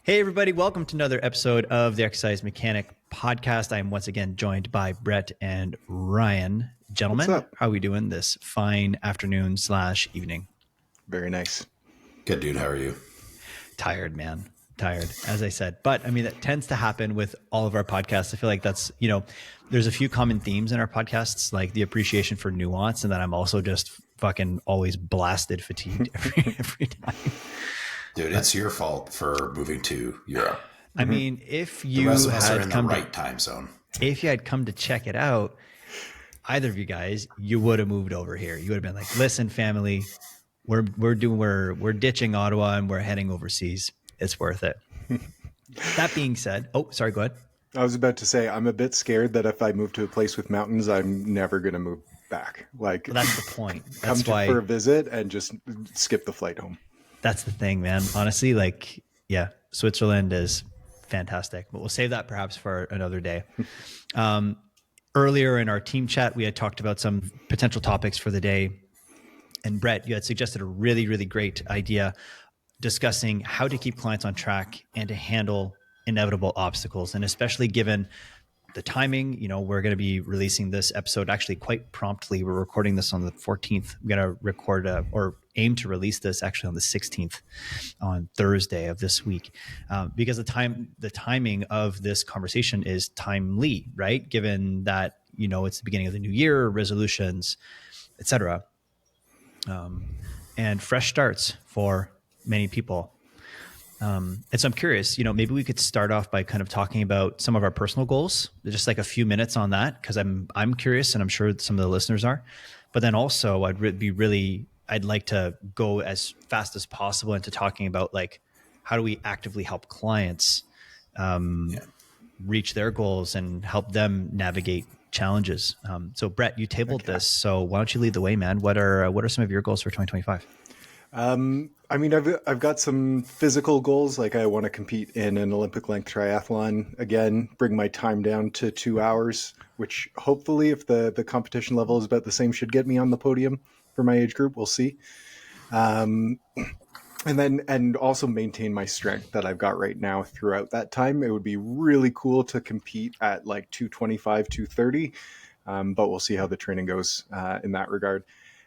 Hey, everybody. Welcome to another episode of the Exercise Mechanic podcast. I am once again joined by Brett and Ryan. What's Gentlemen, up? how are we doing this fine afternoon / evening? Very nice. Good, dude. How are you? Tired, man. Tired, as I said. But I mean, that tends to happen with all of our podcasts. I feel like that's, there's a few common themes in our podcasts, like the appreciation for nuance, and that I'm also just fucking always blasted fatigued every time. Dude, it's your fault for moving to Europe. I mean, if The you rest of us are had in the come to, right time zone. if you had come to check it out, either of you guys, you would have moved over here. You would have been like, listen, family, we're ditching Ottawa and we're heading overseas. It's worth it. That being said, sorry, go ahead. I was about to say, I'm a bit scared that if I move to a place with mountains, I'm never going to move back. Like, Well, that's the point. come That's why for a visit and just skip the flight home. that's the thing, man. Honestly, like, yeah, Switzerland is fantastic, but we'll save that perhaps for another day. Earlier in our team chat, we had talked about some potential topics for the day. And Brett, you had suggested a really, really great idea discussing how to keep clients on track and to handle inevitable obstacles. And especially given the timing, we're going to be releasing this episode actually quite promptly. We're recording this on the 14th. We're going to record or aim to release this actually on the 16th, on Thursday of this week, because the timing of this conversation is timely, right? Given that, it's the beginning of the new year, resolutions, etc. And fresh starts for many people. And so I'm curious, maybe we could start off by kind of talking about some of our personal goals, just like a few minutes on that, because I'm curious, and I'm sure some of the listeners are. But then also, I'd like to go as fast as possible into talking about like how do we actively help clients reach their goals and help them navigate challenges. So Brett, you tabled this, so why don't you lead the way, man? What are some of your goals for 2025? I mean, I've got some physical goals. Like I want to compete in an Olympic length triathlon again, bring my time down to 2 hours, which hopefully if the competition level is about the same, should get me on the podium for my age group. We'll see. And also maintain my strength that I've got right now throughout that time. It would be really cool to compete at like 225, 230. But we'll see how the training goes in that regard.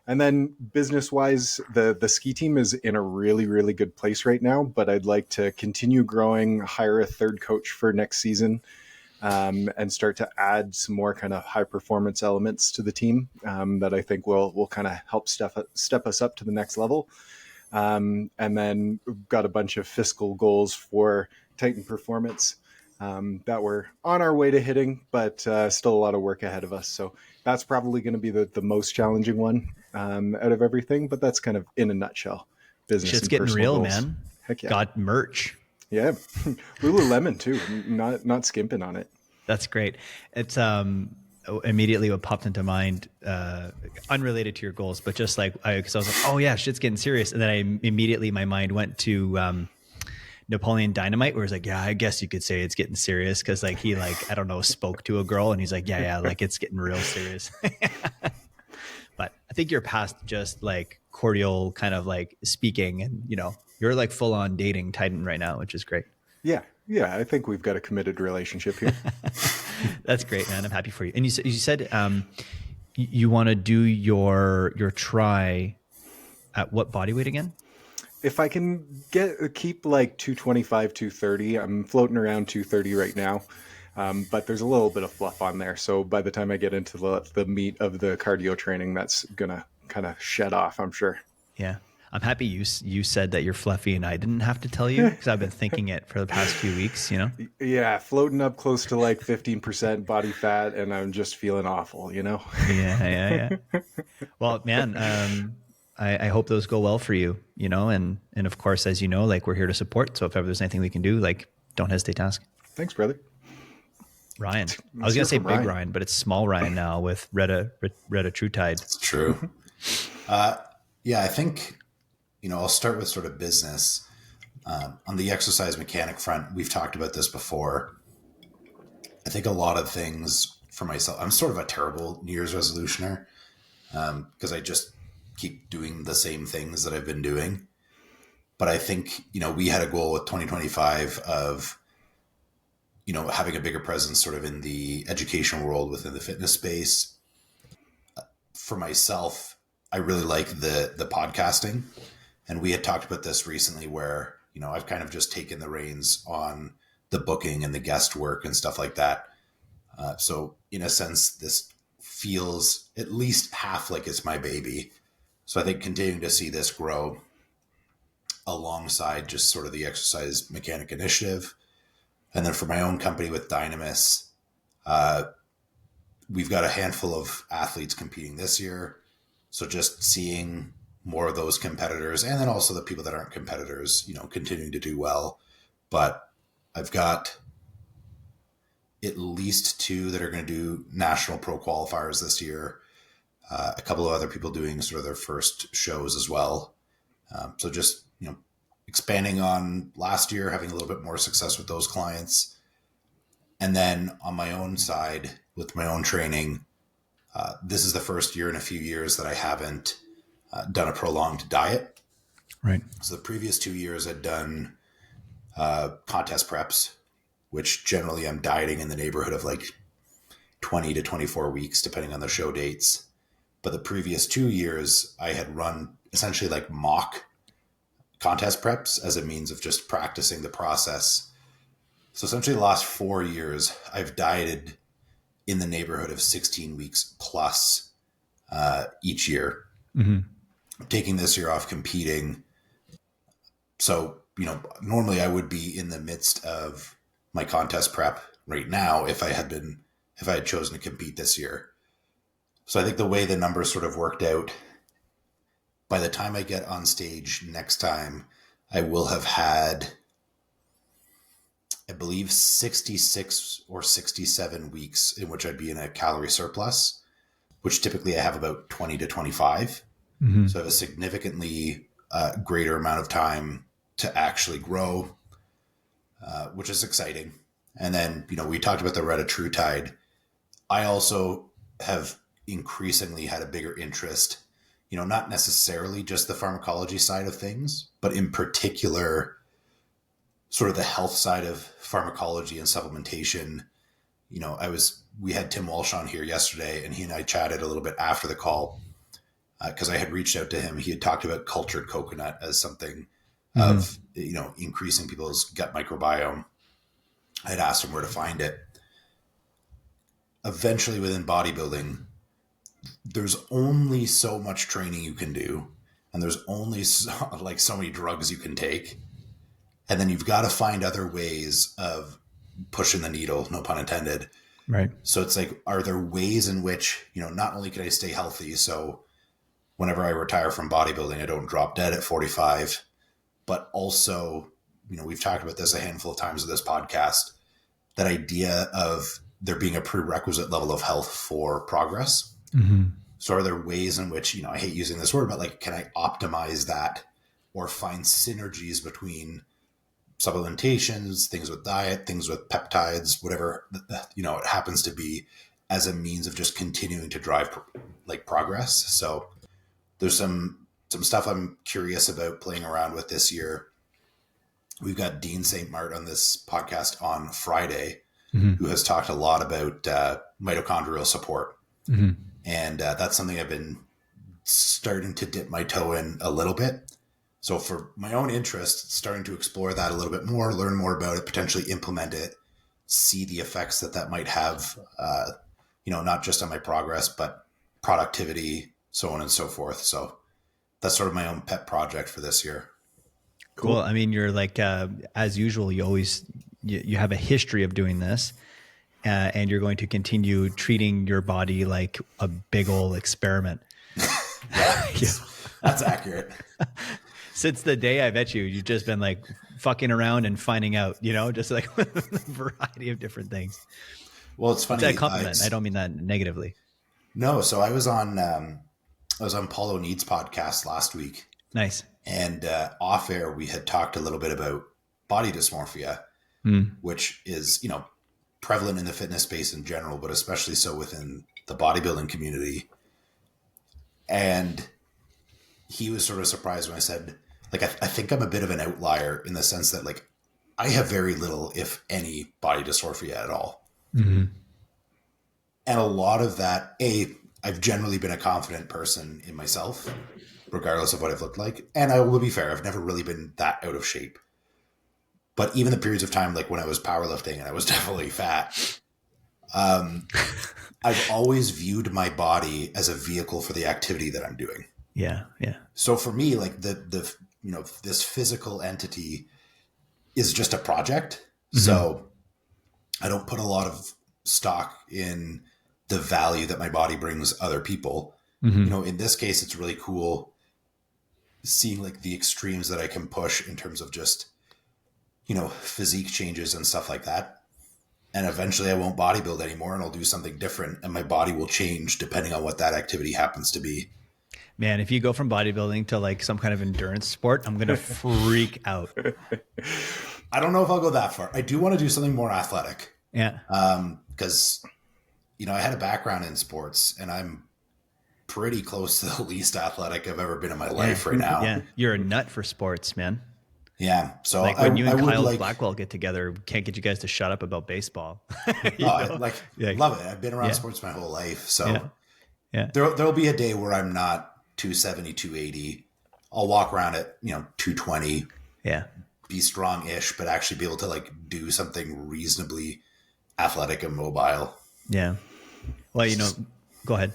And then business-wise, the ski team is in a really, really good place right now, but I'd like to continue growing, hire a third coach for next season, and start to add some more kind of high-performance elements to the team that I think will kind of help step us up to the next level. And then we've got a bunch of fiscal goals for Titan Performance that we're on our way to hitting, but still a lot of work ahead of us. So that's probably going to be the most challenging one out of everything, but that's kind of in a nutshell. Business Shit's and getting real, goals. man. Heck yeah. Got merch. Yeah. Lululemon too. Not skimping on it. That's great. It's immediately what popped into mind, unrelated to your goals, but just like, because I was like, oh yeah, shit's getting serious. And then my mind went to Napoleon Dynamite, where it's like, yeah, I guess you could say it's getting serious. Cause like he I don't know, spoke to a girl and he's like, yeah, like it's getting real serious. But I think you're past just like cordial kind of like speaking and, you're like full on dating Titan right now, which is great. Yeah. I think we've got a committed relationship here. That's great, man. I'm happy for you. And you said you want to do your try at what body weight again? If I can keep like 225, 230, I'm floating around 230 right now. But there's a little bit of fluff on there. So by the time I get into the meat of the cardio training, that's going to kind of shed off, I'm sure. Yeah. I'm happy you said that you're fluffy and I didn't have to tell you, because I've been thinking it for the past few weeks, Yeah, floating up close to like 15% body fat and I'm just feeling awful, Yeah. Well, man, I hope those go well for you, and of course, as you know, like we're here to support. So if ever there's anything we can do, like don't hesitate to ask. Thanks, brother. Ryan. I was going to say big Ryan, but it's small Ryan now with Retta Truetide. It's true. Yeah, I think, I'll start with sort of business. On the exercise mechanic front, we've talked about this before. I think a lot of things for myself, I'm sort of a terrible New Year's resolutioner because I just keep doing the same things that I've been doing. But I think, we had a goal with 2025 of, having a bigger presence sort of in the education world within the fitness space. For myself, I really like the podcasting. And we had talked about this recently where, I've kind of just taken the reins on the booking and the guest work and stuff like that. So in a sense, this feels at least half like it's my baby. So I think continuing to see this grow alongside just sort of the exercise mechanic initiative. And then for my own company with Dynamis, we've got a handful of athletes competing this year. So just seeing more of those competitors, and then also the people that aren't competitors, continuing to do well. But I've got at least 2 that are going to do national pro qualifiers this year. A couple of other people doing sort of their first shows as well. So just, expanding on last year, having a little bit more success with those clients. And then on my own side with my own training, this is the first year in a few years that I haven't done a prolonged diet. Right. So the previous 2 years I'd done contest preps, which generally I'm dieting in the neighborhood of like 20 to 24 weeks, depending on the show dates. But the previous 2 years I had run essentially like mock contest preps as a means of just practicing the process. So essentially the last 4 years I've dieted in the neighborhood of 16 weeks plus each year. Mm-hmm. Taking this year off competing. So, normally I would be in the midst of my contest prep right now if I had chosen to compete this year. So I think the way the numbers sort of worked out, by the time I get on stage next time, I will have had, I believe, 66 or 67 weeks in which I'd be in a calorie surplus, which typically I have about 20 to 25. Mm-hmm. So I have a significantly greater amount of time to actually grow, which is exciting. And then, we talked about the retatrutide. I also have increasingly had a bigger interest, not necessarily just the pharmacology side of things, but in particular, sort of the health side of pharmacology and supplementation. We had Tim Walsh on here yesterday, and he and I chatted a little bit after the call because I had reached out to him. He had talked about cultured coconut as something of, increasing people's gut microbiome. I had asked him where to find it. Eventually within bodybuilding, there's only so much training you can do, and there's only so many drugs you can take. And then you've got to find other ways of pushing the needle, no pun intended. Right. So it's like, are there ways in which, not only can I stay healthy, so whenever I retire from bodybuilding, I don't drop dead at 45, but also, we've talked about this a handful of times in this podcast, that idea of there being a prerequisite level of health for progress. Mm-hmm. So are there ways in which, I hate using this word, but like, can I optimize that or find synergies between supplementations, things with diet, things with peptides, whatever, it happens to be, as a means of just continuing to drive progress. So there's some stuff I'm curious about playing around with this year. We've got Dean St. Mart on this podcast on Friday, mm-hmm. who has talked a lot about mitochondrial support. Mm-hmm. And that's something I've been starting to dip my toe in a little bit. So for my own interest, starting to explore that a little bit more, learn more about it, potentially implement it, see the effects that might have, not just on my progress, but productivity, so on and so forth. So that's sort of my own pet project for this year. Cool. I mean, you're like, as usual, you have a history of doing this, and you're going to continue treating your body like a big old experiment. Yeah, that's accurate. Since the day I met you, you've just been like fucking around and finding out, just like a variety of different things. Well, it's funny. It's a compliment. I don't mean that negatively. No. So I was on Paul O'Need's podcast last week. Nice. And off air, we had talked a little bit about body dysmorphia, which is, prevalent in the fitness space in general, but especially so within the bodybuilding community. And he was sort of surprised when I said, like, I think I'm a bit of an outlier in the sense that like I have very little, if any, body dysmorphia at all. Mm-hmm. And a lot of that, I've generally been a confident person in myself, regardless of what I've looked like. And I will be fair, I've never really been that out of shape. But even the periods of time, like when I was powerlifting and I was definitely fat, I've always viewed my body as a vehicle for the activity that I'm doing. Yeah. Yeah. So for me, like the this physical entity is just a project. Mm-hmm. So I don't put a lot of stock in the value that my body brings other people. Mm-hmm. In this case, it's really cool seeing like the extremes that I can push in terms of just, physique changes and stuff like that. And eventually I won't bodybuild anymore and I'll do something different and my body will change depending on what that activity happens to be. Man, if you go from bodybuilding to like some kind of endurance sport, I'm going to freak out. I don't know if I'll go that far. I do want to do something more athletic. Yeah. Because, I had a background in sports and I'm pretty close to the least athletic I've ever been in my life right now. Yeah. You're a nut for sports, man. Yeah. So like when you and Kyle Blackwell get together, can't get you guys to shut up about baseball. I love it. I've been around sports my whole life. So there'll be a day where I'm not 270, 280. I'll walk around at, 220. Yeah. Be strong-ish, but actually be able to like do something reasonably athletic and mobile. Yeah. Well, go ahead.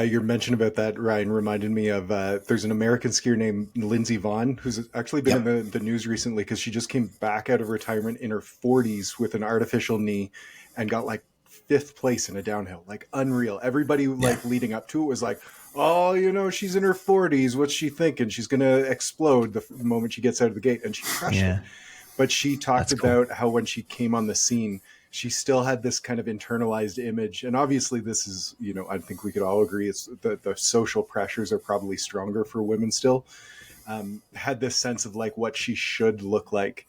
Your mention about that, Ryan, reminded me of there's an American skier named Lindsey Vonn who's actually been in the news recently because she just came back out of retirement in her 40s with an artificial knee and got like 5th place in a downhill. Like unreal. Everybody like leading up to it was like, oh, she's in her 40s. What's she thinking? She's going to explode the moment she gets out of the gate. And she crushed it. But she talked about how when she came on the scene, she still had this kind of internalized image. And obviously this is, I think we could all agree it's the social pressures are probably stronger for women still. Had this sense of like what she should look like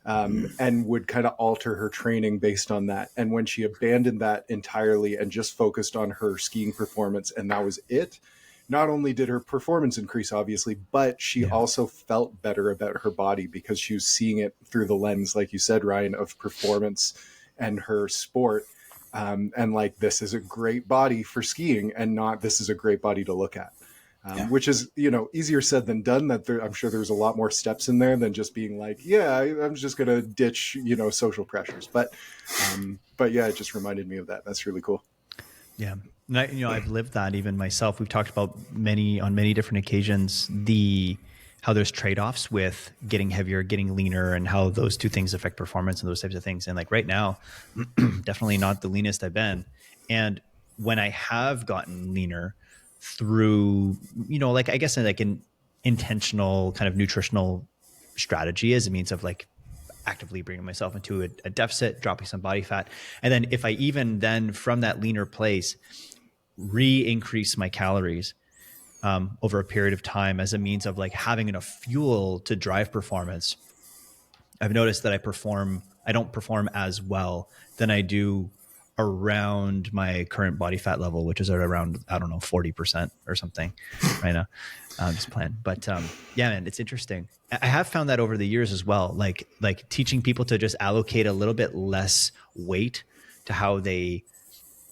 and would kind of alter her training based on that. And when she abandoned that entirely and just focused on her skiing performance and that was it, not only did her performance increase, obviously, but she also felt better about her body because she was seeing it through the lens, like you said, Ryan, of performance and her sport. And like, this is a great body for skiing and not this is a great body to look at, which is, easier said than done. I'm sure there's a lot more steps in there than just being like, I'm just going to ditch, social pressures. But yeah, it just reminded me of that. That's really cool. Yeah. And I've lived that even myself. We've talked about on many different occasions, how there's trade-offs with getting heavier, getting leaner, and how those two things affect performance and those types of things. And like right now, definitely not the leanest I've been. And when I have gotten leaner through, like, I guess like an intentional kind of nutritional strategy as a means of like actively bringing myself into a deficit, dropping some body fat. And then if I even then from that leaner place, re-increase my calories over a period of time as a means of like having enough fuel to drive performance, I've noticed that I don't perform as well than I do around my current body fat level, which is at around, 40% or something right now. Just playing. But man, it's interesting. I have found that over the years as well, like teaching people to just allocate a little bit less weight to how they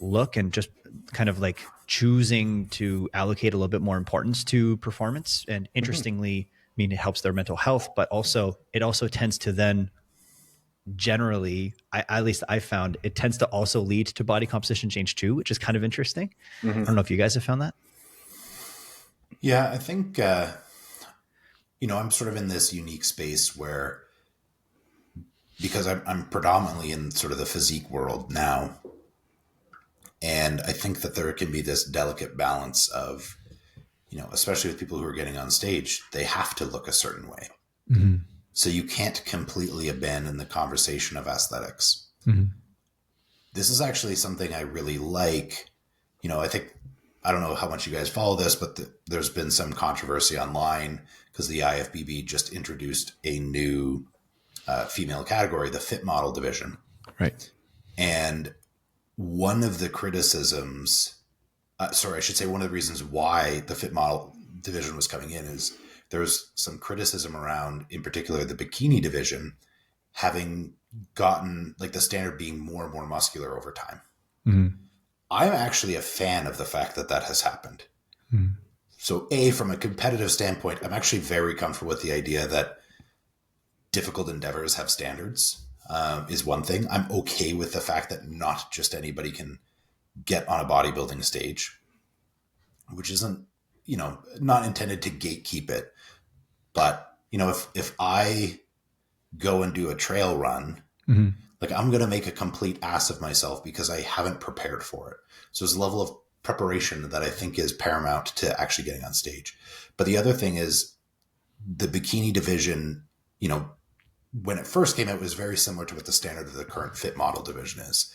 look and just kind of like choosing to allocate a little bit more importance to performance. And interestingly, it helps their mental health, but it also tends to then generally, at least I found it tends to also lead to body composition change too, which is kind of interesting. I don't know if you guys have found that. Yeah, I think, I'm sort of in this unique space where, because I'm predominantly in sort of the physique world now, and I think that there can be this delicate balance of, especially with people who are getting on stage, they have to look a certain way. Mm-hmm. So you can't completely abandon the conversation of aesthetics. Mm-hmm. This is actually something I really like. I don't know how much you guys follow this, but there's been some controversy online because the IFBB just introduced a new female category, the fit model division. Right. And one of the criticisms, one of the reasons why the fit model division was coming in is there's some criticism around, in particular, the bikini division having gotten like the standard being more and more muscular over time. Mm-hmm. I'm actually a fan of the fact that that has happened. Mm-hmm. So from a competitive standpoint, I'm actually very comfortable with the idea that difficult endeavors have standards, is one thing. I'm okay with the fact that not just anybody can get on a bodybuilding stage, which isn't, not intended to gatekeep it. But, if I go and do a trail run, Mm-hmm. like I'm going to make a complete ass of myself because I haven't prepared for it. So there's a level of preparation that I think is paramount to actually getting on stage. But the other thing is the bikini division, when it first came out, it was very similar to what the standard of the current fit model division is,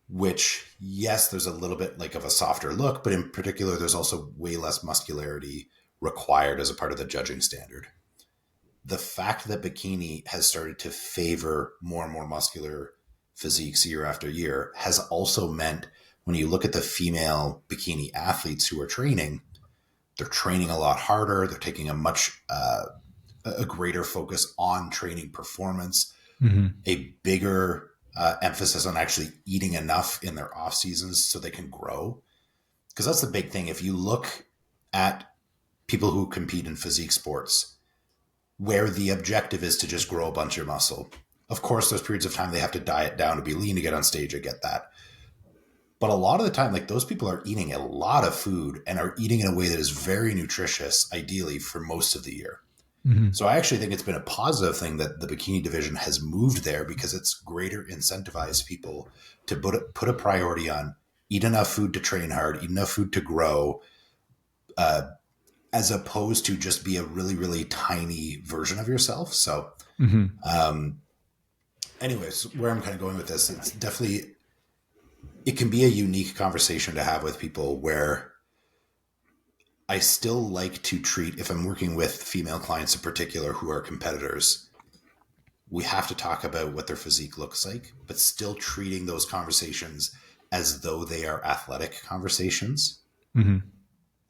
which, yes, there's a little bit like of a softer look, but in particular, there's also way less muscularity required as a part of the judging standard. The fact that bikini has started to favor more and more muscular physiques year after year has also meant when you look at the female bikini athletes who are training, they're training a lot harder. They're taking a much a greater focus on training performance, Mm-hmm. a bigger emphasis on actually eating enough in their off seasons so they can grow. Because that's the big thing. If you look at people who compete in physique sports, where the objective is to just grow a bunch of muscle. Of course, there's periods of time they have to diet down to be lean to get on stage. I get that. But a lot of the time, like those people are eating a lot of food and are eating in a way that is very nutritious, ideally for most of the year. Mm-hmm. So I actually think it's been a positive thing that the bikini division has moved there because it's greater incentivized people to put a priority on eat enough food to train hard, eat enough food to grow, as opposed to just be a really, really tiny version of yourself. So anyways, where I'm kind of going with this, it's definitely, it can be a unique conversation to have with people where I still like to treat, if I'm working with female clients in particular who are competitors, we have to talk about what their physique looks like, but still treating those conversations as though they are athletic conversations. Mm-hmm.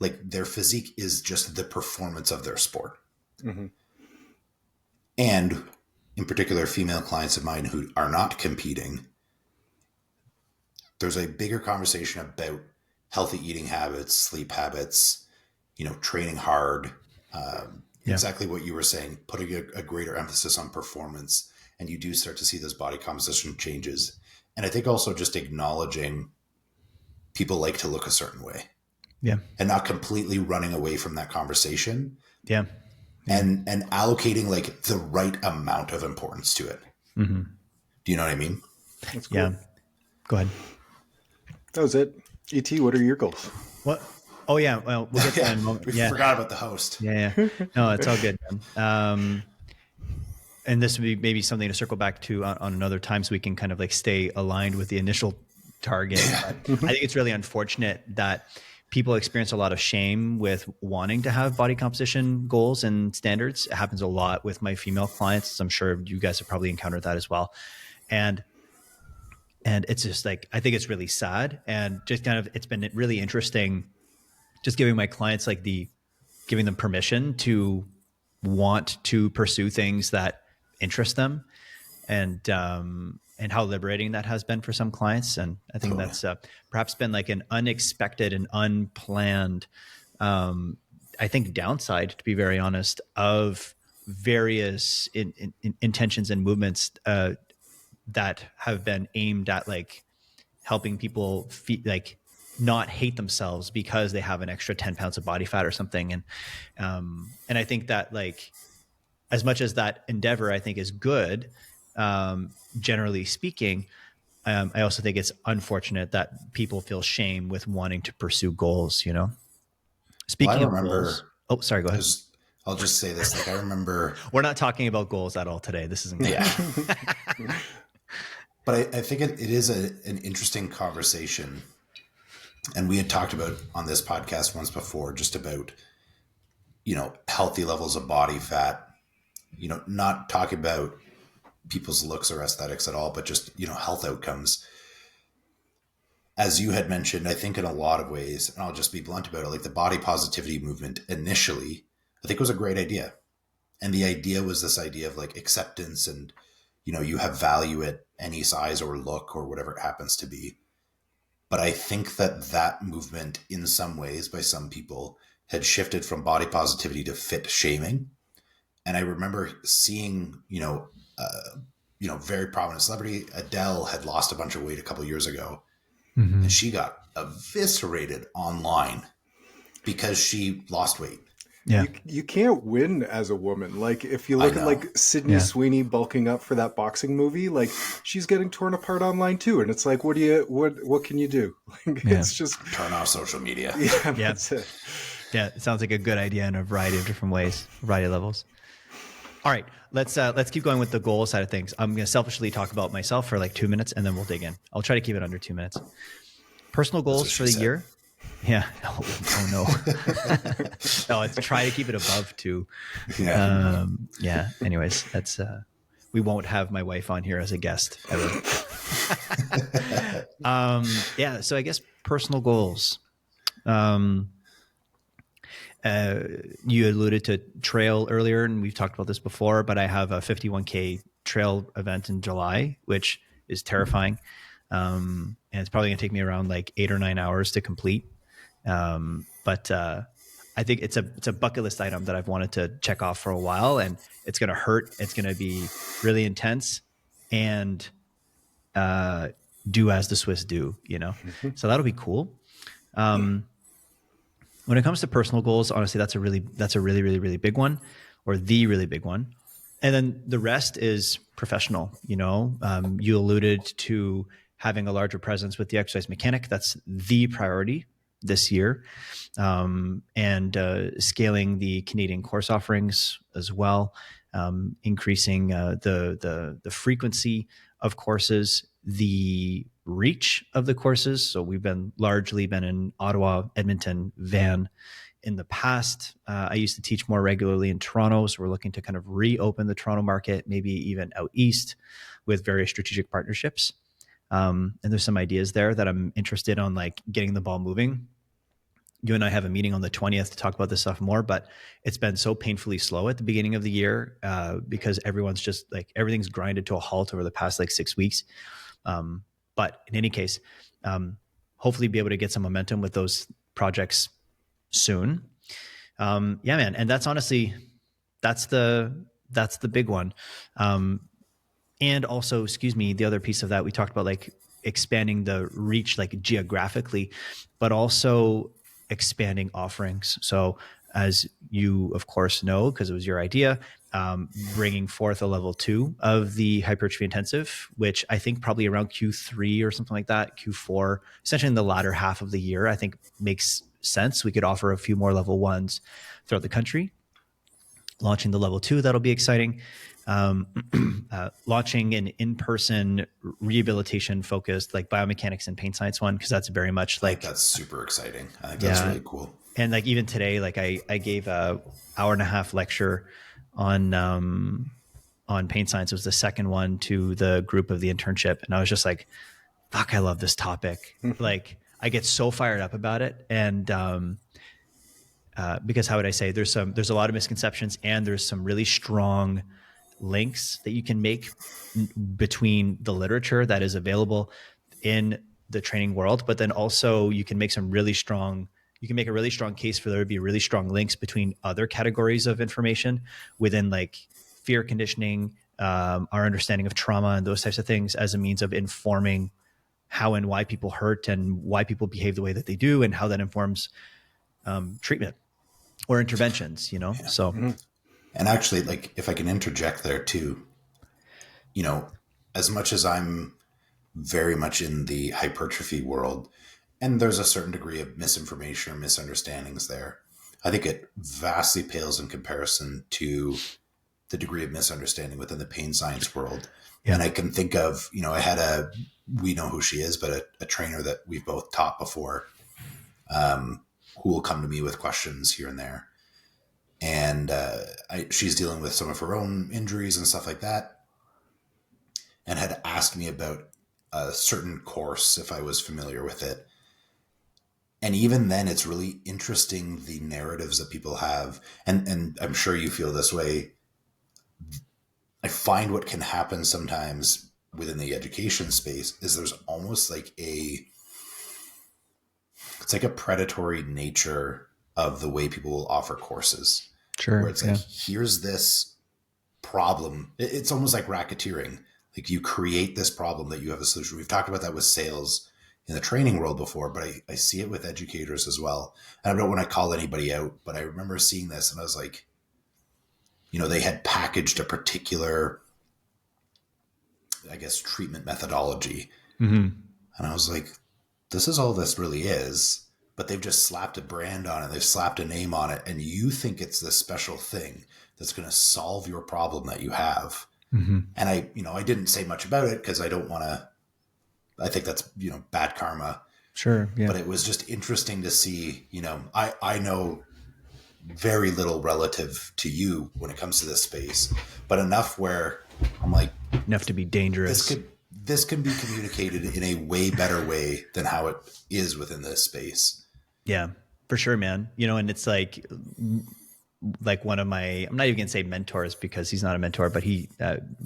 Like their physique is just the performance of their sport. Mm-hmm. And in particular, female clients of mine who are not competing, there's a bigger conversation about healthy eating habits, sleep habits, training hard, exactly what you were saying, putting a greater emphasis on performance. And you do start to see those body composition changes. And I think also just acknowledging people like to look a certain way. Yeah. And not completely running away from that conversation. Yeah. And allocating like the right amount of importance to it. Mm-hmm. Do you know what I mean? That's cool. Yeah. Go ahead. That was it. ET, what are your goals? What? Oh yeah. Well, we'll get to that in a moment. We Yeah. forgot about the host. Yeah. No, it's all good, man. And this would be maybe something to circle back to on another time so we can kind of like stay aligned with the initial target. I think it's really unfortunate that people experience a lot of shame with wanting to have body composition goals and standards. It happens a lot with my female clients. I'm sure you guys have probably encountered that as well. And it's just like, I think it's really sad, and just kind of, it's been really interesting just giving my clients giving them permission to want to pursue things that interest them, and how liberating that has been for some clients. And I think that's perhaps been like an unexpected and unplanned, I think, downside, to be very honest, of various intentions and movements that have been aimed at like helping people not hate themselves because they have an extra 10 pounds of body fat or something. And I think that, like, as much as that endeavor I think is good, generally speaking, I also think it's unfortunate that people feel shame with wanting to pursue goals, Speaking of goals, oh, sorry, go ahead. I'll just say this. Like, I remember we're not talking about goals at all today. This isn't good. Yeah. But I think it is an interesting conversation. And we had talked about on this podcast once before, just about, healthy levels of body fat, not talking about people's looks or aesthetics at all, but just, health outcomes. As you had mentioned, I think in a lot of ways, and I'll just be blunt about it, like the body positivity movement initially I think it was a great idea. And the idea was this idea of like acceptance and, you have value at any size or look or whatever it happens to be. But I think that movement in some ways by some people had shifted from body positivity to fit shaming. And I remember seeing, very prominent celebrity Adele had lost a bunch of weight a couple years ago, and she got eviscerated online because she lost weight. Yeah. You can't win as a woman. Like if you I look at know. like Sydney Yeah. Sweeney bulking up for that boxing movie, like she's getting torn apart online too. And it's like, what can you do? Like, Yeah. it's just Turn off social media. yeah, Yeah. that's it. Yeah, it sounds like a good idea in a variety of different ways, variety of levels. All right, let's keep going with the goal side of things. I'm going to selfishly talk about myself for like 2 minutes, and then we'll dig in. I'll try to keep it under 2 minutes. Personal goals for the year. Yeah. Oh no. No, let's try to keep it above 2. Yeah. Yeah. Anyways, that's we won't have my wife on here as a guest ever. Yeah. So I guess personal goals. You alluded to trail earlier, and we've talked about this before, but I have a 51K trail event in July, which is terrifying. And it's probably going to take me around like 8 or 9 hours to complete. But I think it's a bucket list item that I've wanted to check off for a while, and it's going to hurt. It's going to be really intense and do as the Swiss do, So that'll be cool. When it comes to personal goals, honestly, that's a really, really, really big one, or the really big one. And then the rest is professional. You alluded to having a larger presence with the exercise mechanic. That's the priority this year, and scaling the Canadian course offerings as well, increasing the frequency of courses, the reach of the courses. So we've largely been in Ottawa, Edmonton, Van in the past. I used to teach more regularly in Toronto, so we're looking to kind of reopen the Toronto market, maybe even out east with various strategic partnerships. And there's some ideas there that I'm interested on, like getting the ball moving. You and I have a meeting on the 20th to talk about this stuff more, but it's been so painfully slow at the beginning of the year because everyone's just like, everything's grinded to a halt over the past like 6 weeks. But in any case, hopefully be able to get some momentum with those projects soon. Yeah, man. And that's honestly, that's the big one. And also, the other piece of that, we talked about like expanding the reach, like geographically, but also expanding offerings. So as you of course know, because it was your idea, bringing forth a level 2 of the hypertrophy intensive, which I think probably around Q3 or something like that, Q4, essentially in the latter half of the year, I think makes sense. We could offer a few more level 1s throughout the country. Launching the level 2, that'll be exciting. Launching an in-person rehabilitation focused like biomechanics and pain science one, because that's very much like, that's super exciting. I think that's really cool. And like even today, like I gave a 1.5-hour lecture on pain science. It was the second one to the group of the internship, and I was just like, fuck, I love this topic. Like I get so fired up about it. And because how would I say, there's a lot of misconceptions, and there's some really strong links that you can make between the literature that is available in the training world, but then also you can make a really strong case for there to be really strong links between other categories of information within like fear conditioning, our understanding of trauma and those types of things, as a means of informing how and why people hurt and why people behave the way that they do, and how that informs treatment or interventions, Yeah. So And actually, like, if I can interject there too, as much as I'm very much in the hypertrophy world, and there's a certain degree of misinformation or misunderstandings there, I think it vastly pales in comparison to the degree of misunderstanding within the pain science world. Yeah. And I can think of, I had we know who she is, but a trainer that we've both taught before, who will come to me with questions here and there. And she's dealing with some of her own injuries and stuff like that, and had asked me about a certain course, if I was familiar with it. And even then, it's really interesting the narratives that people have. And I'm sure you feel this way. I find what can happen sometimes within the education space is there's almost like it's like a predatory nature of the way people will offer courses, Sure. where it's like, here's this problem. It's almost like racketeering. Like you create this problem that you have a solution. We've talked about that with sales in the training world before, but I see it with educators as well. And I don't want to call anybody out, but I remember seeing this and I was like, they had packaged a particular, I guess, treatment methodology. Mm-hmm. And I was like, this is all this really is, but they've just slapped a brand on it. They've slapped a name on it. And you think it's this special thing that's going to solve your problem that you have. Mm-hmm. And I didn't say much about it because I don't want to, I think that's, bad karma. Sure. Yeah. But it was just interesting to see, I know very little relative to you when it comes to this space, but enough where I'm like, enough to be dangerous. This can be communicated in a way better way than how it is within this space. Yeah, for sure, man. And it's like one of my, I'm not even going to say mentors because he's not a mentor, but he,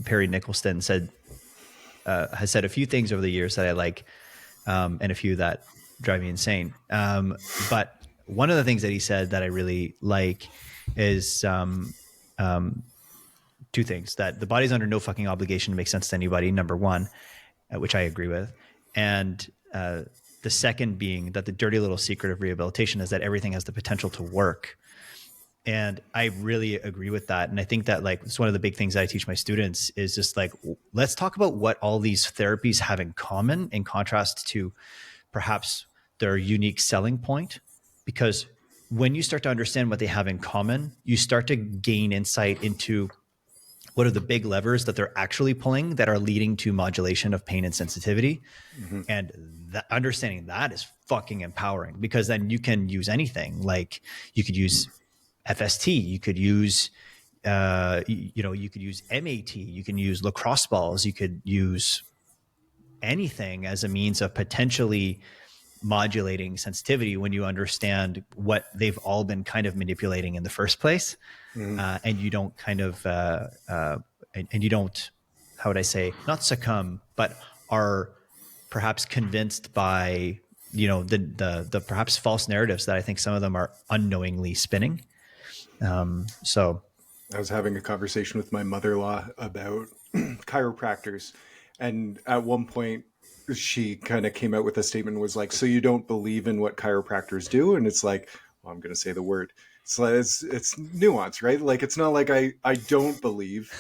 Perry Nicholson has said a few things over the years that I like, and a few that drive me insane. But one of the things that he said that I really like is, two things: that the body's under no fucking obligation to make sense to anybody, number one, which I agree with. And the second being that the dirty little secret of rehabilitation is that everything has the potential to work. And I really agree with that. And I think that it's one of the big things that I teach my students is just let's talk about what all these therapies have in common in contrast to perhaps their unique selling point. Because when you start to understand what they have in common, you start to gain insight into what are the big levers that they're actually pulling that are leading to modulation of pain and sensitivity. Mm-hmm. And understanding that is fucking empowering, because then you can use anything. Like you could use FST, you could use, you could use MAT, you can use lacrosse balls, you could use anything as a means of potentially modulating sensitivity when you understand what they've all been kind of manipulating in the first place. Mm-hmm. And you don't kind of, and you don't, how would I say, not succumb, but are perhaps convinced by, the perhaps false narratives that I think some of them are unknowingly spinning. So I was having a conversation with my mother-in-law about chiropractors. And at one point she kind of came out with a statement, was like, so you don't believe in what chiropractors do? And it's like, well, I'm going to say the word. It's nuance, right? Like, it's not like I don't believe,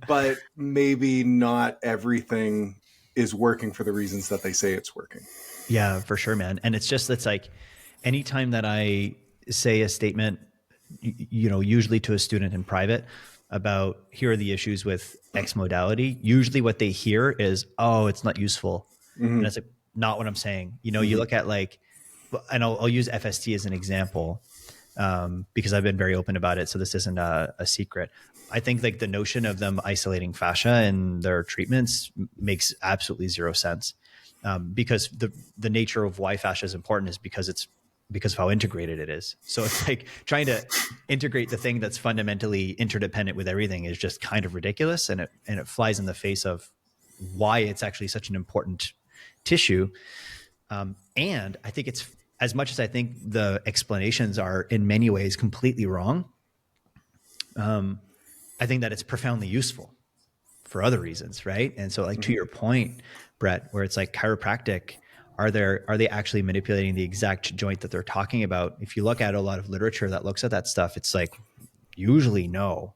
but maybe not everything is working for the reasons that they say it's working. Yeah, for sure, man. And it's like anytime that I say a statement, usually to a student in private about here are the issues with X modality, usually what they hear is, oh, it's not useful. Mm-hmm. And that's not what I'm saying. Mm-hmm. You look at and I'll use FST as an example, because I've been very open about it. So this isn't a secret. I think the notion of them isolating fascia in their treatments makes absolutely zero sense. Because the nature of why fascia is important is because of how integrated it is. So it's like trying to integrate the thing that's fundamentally interdependent with everything is just kind of ridiculous. And it flies in the face of why it's actually such an important tissue. And I think it's, as much as I think the explanations are in many ways completely wrong, I think that it's profoundly useful for other reasons, right? And so to your point, Brett, where it's like chiropractic, are they actually manipulating the exact joint that they're talking about? If you look at a lot of literature that looks at that stuff, it's like usually no.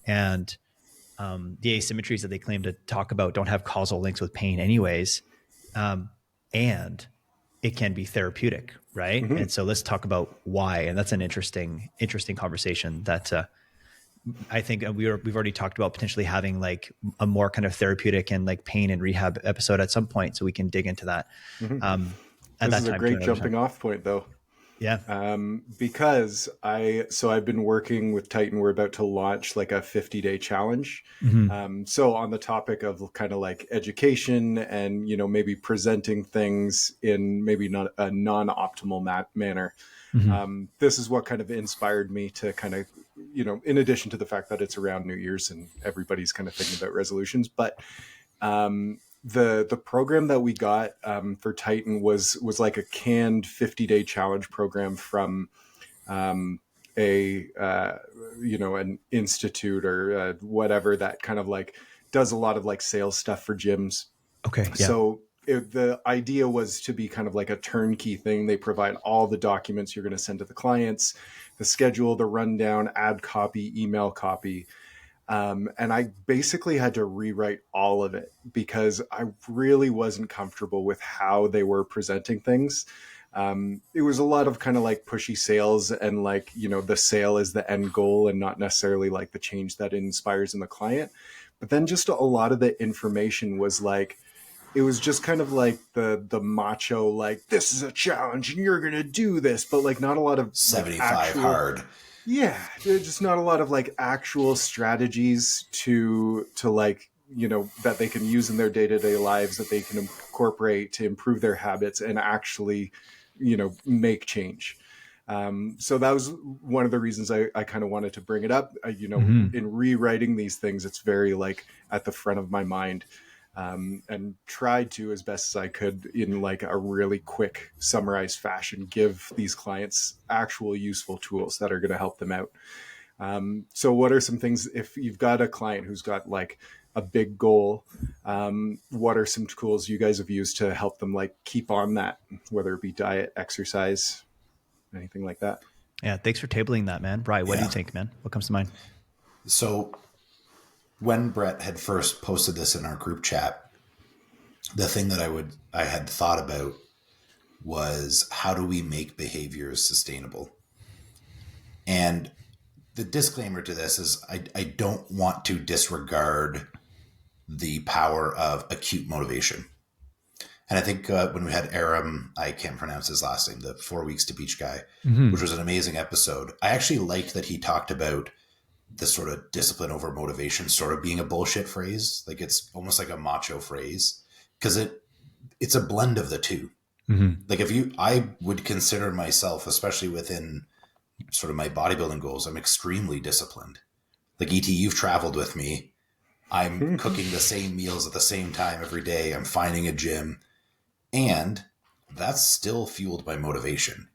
And the asymmetries that they claim to talk about don't have causal links with pain anyways. And it can be therapeutic, right? Mm-hmm. And so let's talk about why. And that's an interesting conversation that I think we've already talked about potentially having a more kind of therapeutic and pain and rehab episode at some point, so we can dig into that. Mm-hmm. This is a great jumping off point, though. Yeah. Because I've been working with Titan. We're about to launch like a 50-day challenge. So on the topic of kind of like education and, you know, maybe presenting things in maybe not a non-optimal manner. This is what kind of inspired me to kind of, you know, in addition to the fact that it's around New Year's and everybody's kind of thinking about resolutions, but the program that we got for Titan was like a canned 50-day challenge program from a you know, an institute or whatever that kind of like does a lot of like sales stuff for gyms. Okay. Yeah. So the idea was to be kind of like a turnkey thing. They provide all the documents you're going to send to the clients, the schedule, the rundown, ad copy, email copy. And I basically had to rewrite all of it because I really wasn't comfortable with how they were presenting things. It was a lot of kind of like pushy sales and like, you know, the sale is the end goal and not necessarily like the change that it inspires in the client. But then just a lot of the information was like, it was just kind of like the macho, like, this is a challenge and you're going to do this, but like not a lot of 75 like, actual, hard. Yeah. There's just not a lot of like actual strategies to like, you know, that they can use in their day-to-day lives, that they can incorporate to improve their habits and actually, you know, make change. So that was one of the reasons I kind of wanted to bring it up. You know, in rewriting these things, it's very like at the front of my mind. And tried to, as best as I could, in like a really quick summarized fashion, give these clients actual useful tools that are going to help them out. So what are some things, if you've got a client who's got like a big goal, what are some tools you guys have used to help them like keep on that, whether it be diet, exercise, anything like that? Yeah. Thanks for tabling that, man. Bri, what do you think, man? What comes to mind? So when Brett had first posted this in our group chat, the thing that I had thought about was, how do we make behaviors sustainable? And the disclaimer to this is I don't want to disregard the power of acute motivation. And I think when we had Aram, I can't pronounce his last name, the 4 weeks to beach guy, which was an amazing episode. I actually liked that he talked about the sort of discipline over motivation sort of being a bullshit phrase. Like it's almost like a macho phrase because it's a blend of the two. Like I would consider myself, especially within sort of my bodybuilding goals, I'm extremely disciplined. Like ET, you've traveled with me. I'm cooking the same meals at the same time every day. I'm finding a gym, and that's still fueled by motivation.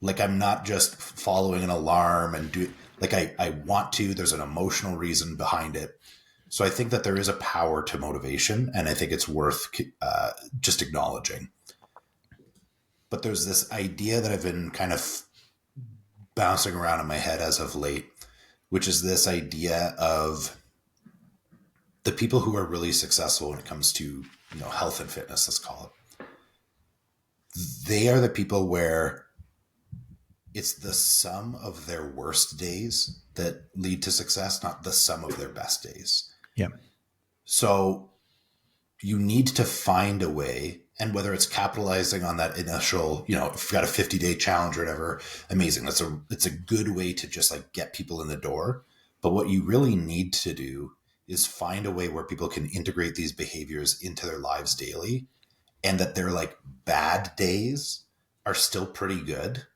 Like I'm not just following an alarm and like I want to, there's an emotional reason behind it. So I think that there is a power to motivation, and I think it's worth just acknowledging. But there's this idea that I've been kind of bouncing around in my head as of late, which is this idea of the people who are really successful when it comes to, you know, health and fitness, let's call it. They are the people where it's the sum of their worst days that lead to success, not the sum of their best days. Yeah. So you need to find a way, and whether it's capitalizing on that initial, you know, if you've got a 50-day challenge or whatever, amazing. It's a good way to just like get people in the door. But what you really need to do is find a way where people can integrate these behaviors into their lives daily, and that their like bad days are still pretty good.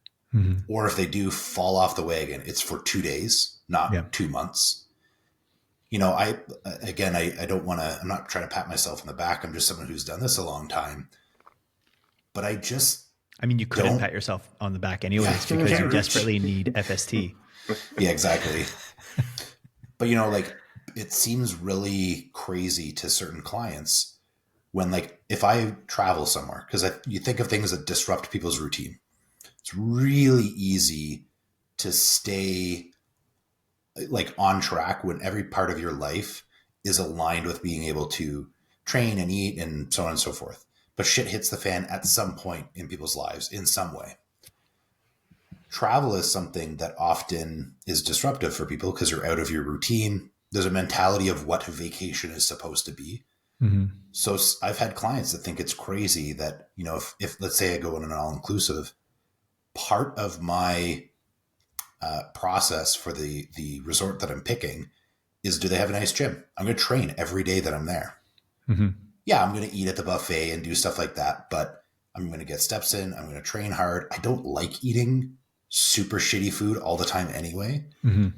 Or if they do fall off the wagon, it's for 2 days, not 2 months. You know, I don't want to, I'm not trying to pat myself on the back. I'm just someone who's done this a long time, but I mean, you couldn't pat yourself on the back anyways, because you desperately need FST. Yeah, exactly. But you know, like it seems really crazy to certain clients when like, if I travel somewhere, because you think of things that disrupt people's routine. It's really easy to stay like on track when every part of your life is aligned with being able to train and eat and so on and so forth. But shit hits the fan at some point in people's lives in some way. Travel is something that often is disruptive for people because you're out of your routine. There's a mentality of what vacation is supposed to be. So I've had clients that think it's crazy that, you know, if let's say I go on an all-inclusive, part of my process for the resort that I'm picking is, do they have a nice gym? I'm going to train every day that I'm there. Mm-hmm. Yeah, I'm going to eat at the buffet and do stuff like that, but I'm going to get steps in. I'm going to train hard. I don't like eating super shitty food all the time anyway. Mm-hmm.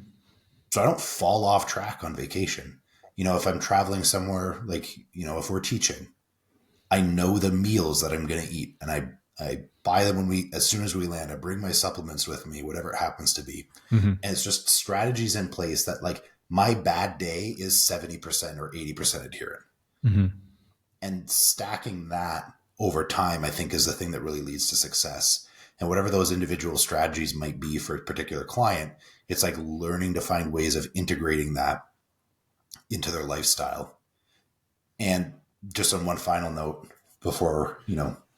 So I don't fall off track on vacation. If I'm traveling somewhere, like, if we're teaching, I know the meals that I'm going to eat, and I buy them as soon as we land. I bring my supplements with me, whatever it happens to be. Mm-hmm. And it's just strategies in place that, like, my bad day is 70% or 80% adherent. Mm-hmm. And stacking that over time, I think, is the thing that really leads to success. And whatever those individual strategies might be for a particular client, it's like learning to find ways of integrating that into their lifestyle. And just on one final note, before,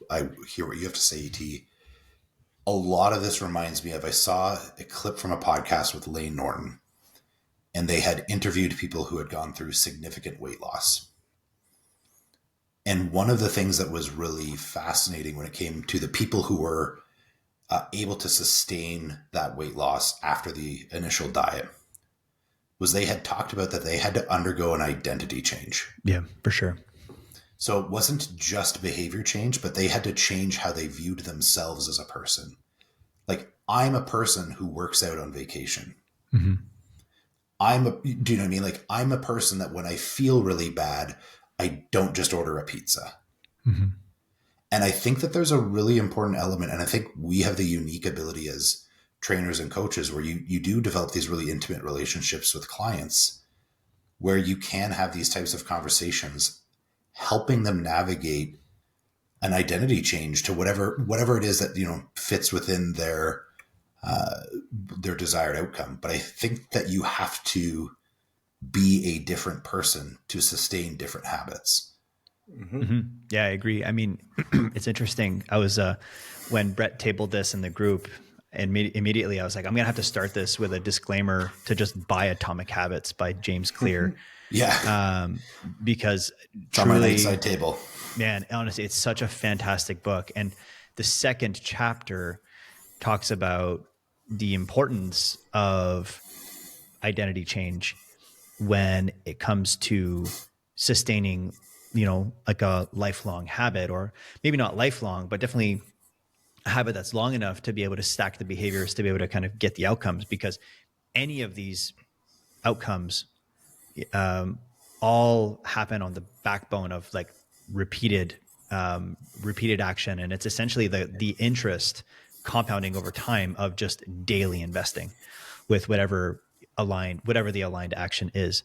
I hear what you have to say, ET, a lot of this reminds me of, I saw a clip from a podcast with Lane Norton, and they had interviewed people who had gone through significant weight loss. And one of the things that was really fascinating when it came to the people who were able to sustain that weight loss after the initial diet was they had talked about that they had to undergo an identity change. Yeah, for sure. So it wasn't just behavior change, but they had to change how they viewed themselves as a person. Like, I'm a person who works out on vacation. Mm-hmm. Do you know what I mean? Like, I'm a person that when I feel really bad, I don't just order a pizza. Mm-hmm. And I think that there's a really important element, and I think we have the unique ability as trainers and coaches where you do develop these really intimate relationships with clients where you can have these types of conversations, helping them navigate an identity change to whatever it is that, fits within their desired outcome. But I think that you have to be a different person to sustain different habits. Mm-hmm. Mm-hmm. Yeah, I agree. I mean, it's interesting. I was, when Brett tabled this in the group, and immediately I was like, I'm going to have to start this with a disclaimer to just buy Atomic Habits by James Clear. Yeah. Because it's on my late side table. Man, honestly, it's such a fantastic book. And the second chapter talks about the importance of identity change when it comes to sustaining, like a lifelong habit, or maybe not lifelong, but definitely a habit that's long enough to be able to stack the behaviors to be able to kind of get the outcomes, because any of these outcomes all happen on the backbone of like repeated action. And it's essentially the interest compounding over time of just daily investing with whatever the aligned action is.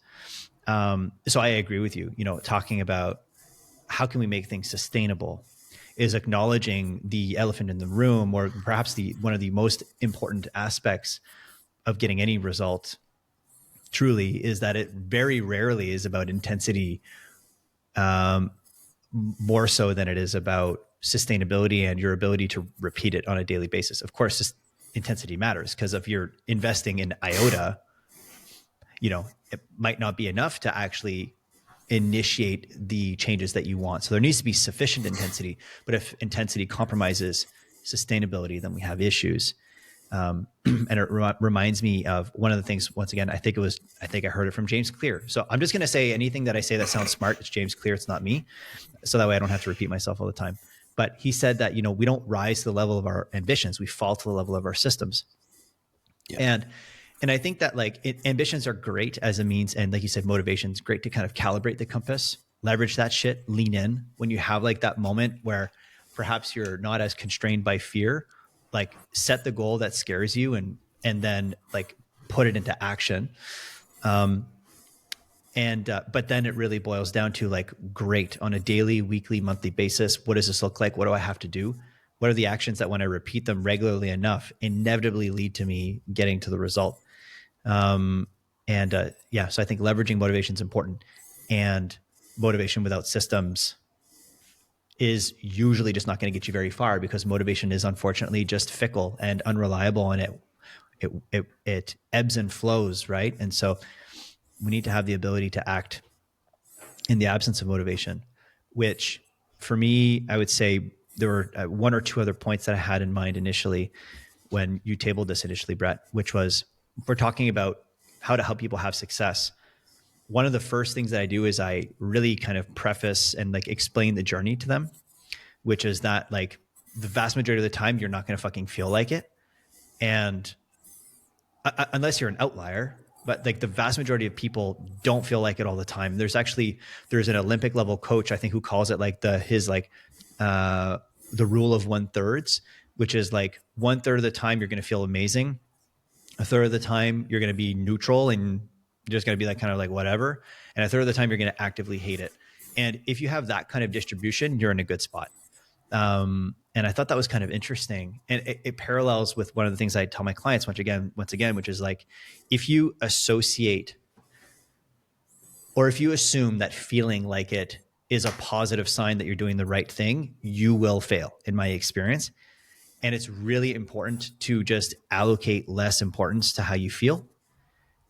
So I agree with you, talking about how can we make things sustainable is acknowledging the elephant in the room, or perhaps one of the most important aspects of getting any result truly is that it very rarely is about intensity, more so than it is about sustainability and your ability to repeat it on a daily basis. Of course, intensity matters, because if you're investing in iota, it might not be enough to actually initiate the changes that you want. So there needs to be sufficient intensity, but if intensity compromises sustainability, then we have issues. And it reminds me of one of the things, once again, I think I heard it from James Clear. So I'm just going to say anything that I say that sounds smart, it's James Clear, it's not me. So that way I don't have to repeat myself all the time. But he said that, we don't rise to the level of our ambitions, we fall to the level of our systems. Yeah. And I think that ambitions are great as a means. And like you said, motivation is great to kind of calibrate the compass, leverage that shit, lean in when you have like that moment where perhaps you're not as constrained by fear, like set the goal that scares you and then like put it into action. But then it really boils down to like, great, on a daily, weekly, monthly basis, what does this look like? What do I have to do? What are the actions that when I repeat them regularly enough, inevitably lead to me getting to the result? So I think leveraging motivation is important, and motivation without systems is usually just not going to get you very far, because motivation is unfortunately just fickle and unreliable, and it ebbs and flows, right? And so we need to have the ability to act in the absence of motivation, which for me, I would say there were one or two other points that I had in mind initially when you tabled this initially, Brett, which was, we're talking about how to help people have success. One of the first things that I do is I really kind of preface and like explain the journey to them, which is that like the vast majority of the time, you're not going to fucking feel like it. And unless you're an outlier, but like the vast majority of people don't feel like it all the time. There's an Olympic level coach, I think, who calls it like the rule of 1/3, which is like 1/3 of the time you're going to feel amazing. A third of the time you're going to be neutral and you're just going to be like kind of like whatever. And a third of the time you're going to actively hate it. And if you have that kind of distribution, you're in a good spot. And I thought that was kind of interesting. And it parallels with one of the things I tell my clients once again, which is like, if you associate or if you assume that feeling like it is a positive sign that you're doing the right thing, you will fail, in my experience. And it's really important to just allocate less importance to how you feel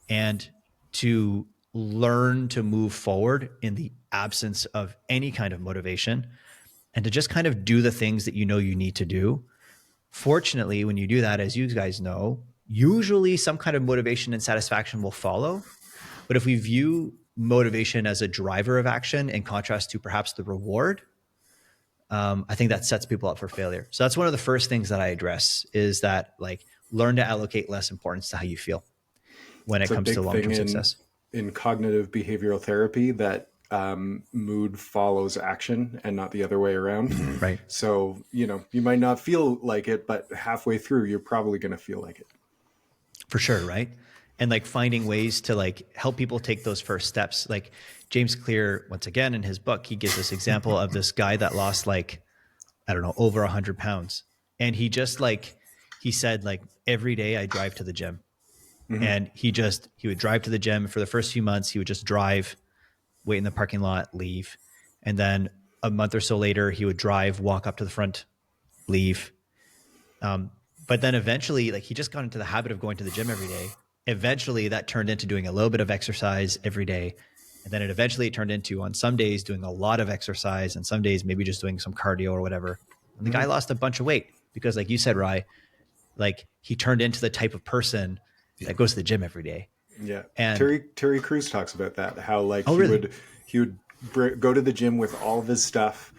and to learn to move forward in the absence of any kind of motivation and to just kind of do the things that you know you need to do. Fortunately, when you do that, as you guys know, usually some kind of motivation and satisfaction will follow. But if we view motivation as a driver of action in contrast to perhaps the reward, I think that sets people up for failure. So that's one of the first things that I address is that like learn to allocate less importance to how you feel when it comes to long-term success. In cognitive behavioral therapy, that mood follows action and not the other way around. Right. So, you might not feel like it, but halfway through, you're probably going to feel like it. For sure. Right. And like finding ways to like help people take those first steps. Like James Clear, once again, in his book, he gives this example of this guy that lost like, I don't know, over 100 pounds. And he just like, he said like every day I drive to the gym. Mm-hmm. And he would drive to the gym for the first few months. He would just drive, wait in the parking lot, leave. And then a month or so later, he would drive, walk up to the front, leave. But then eventually, like he just got into the habit of going to the gym every day. Eventually that turned into doing a little bit of exercise every day. And then it eventually turned into on some days doing a lot of exercise and some days maybe just doing some cardio or whatever. And the guy lost a bunch of weight because like you said, Rye, like he turned into the type of person that goes to the gym every day. Yeah. And Terry Crews talks about that, how like he would go to the gym with all of his stuff.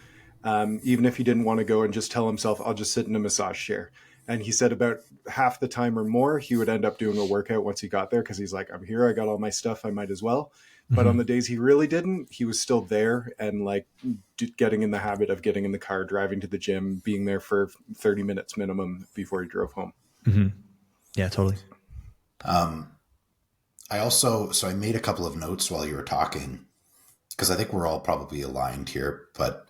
Even if he didn't want to go and just tell himself, I'll just sit in a massage chair. And he said about half the time or more, he would end up doing a workout once he got there. Cause he's like, I'm here. I got all my stuff. I might as well. Mm-hmm. But on the days he really didn't, he was still there and like getting in the habit of getting in the car, driving to the gym, being there for 30 minutes minimum before he drove home. Mm-hmm. Yeah, totally. I made a couple of notes while you were talking because I think we're all probably aligned here, but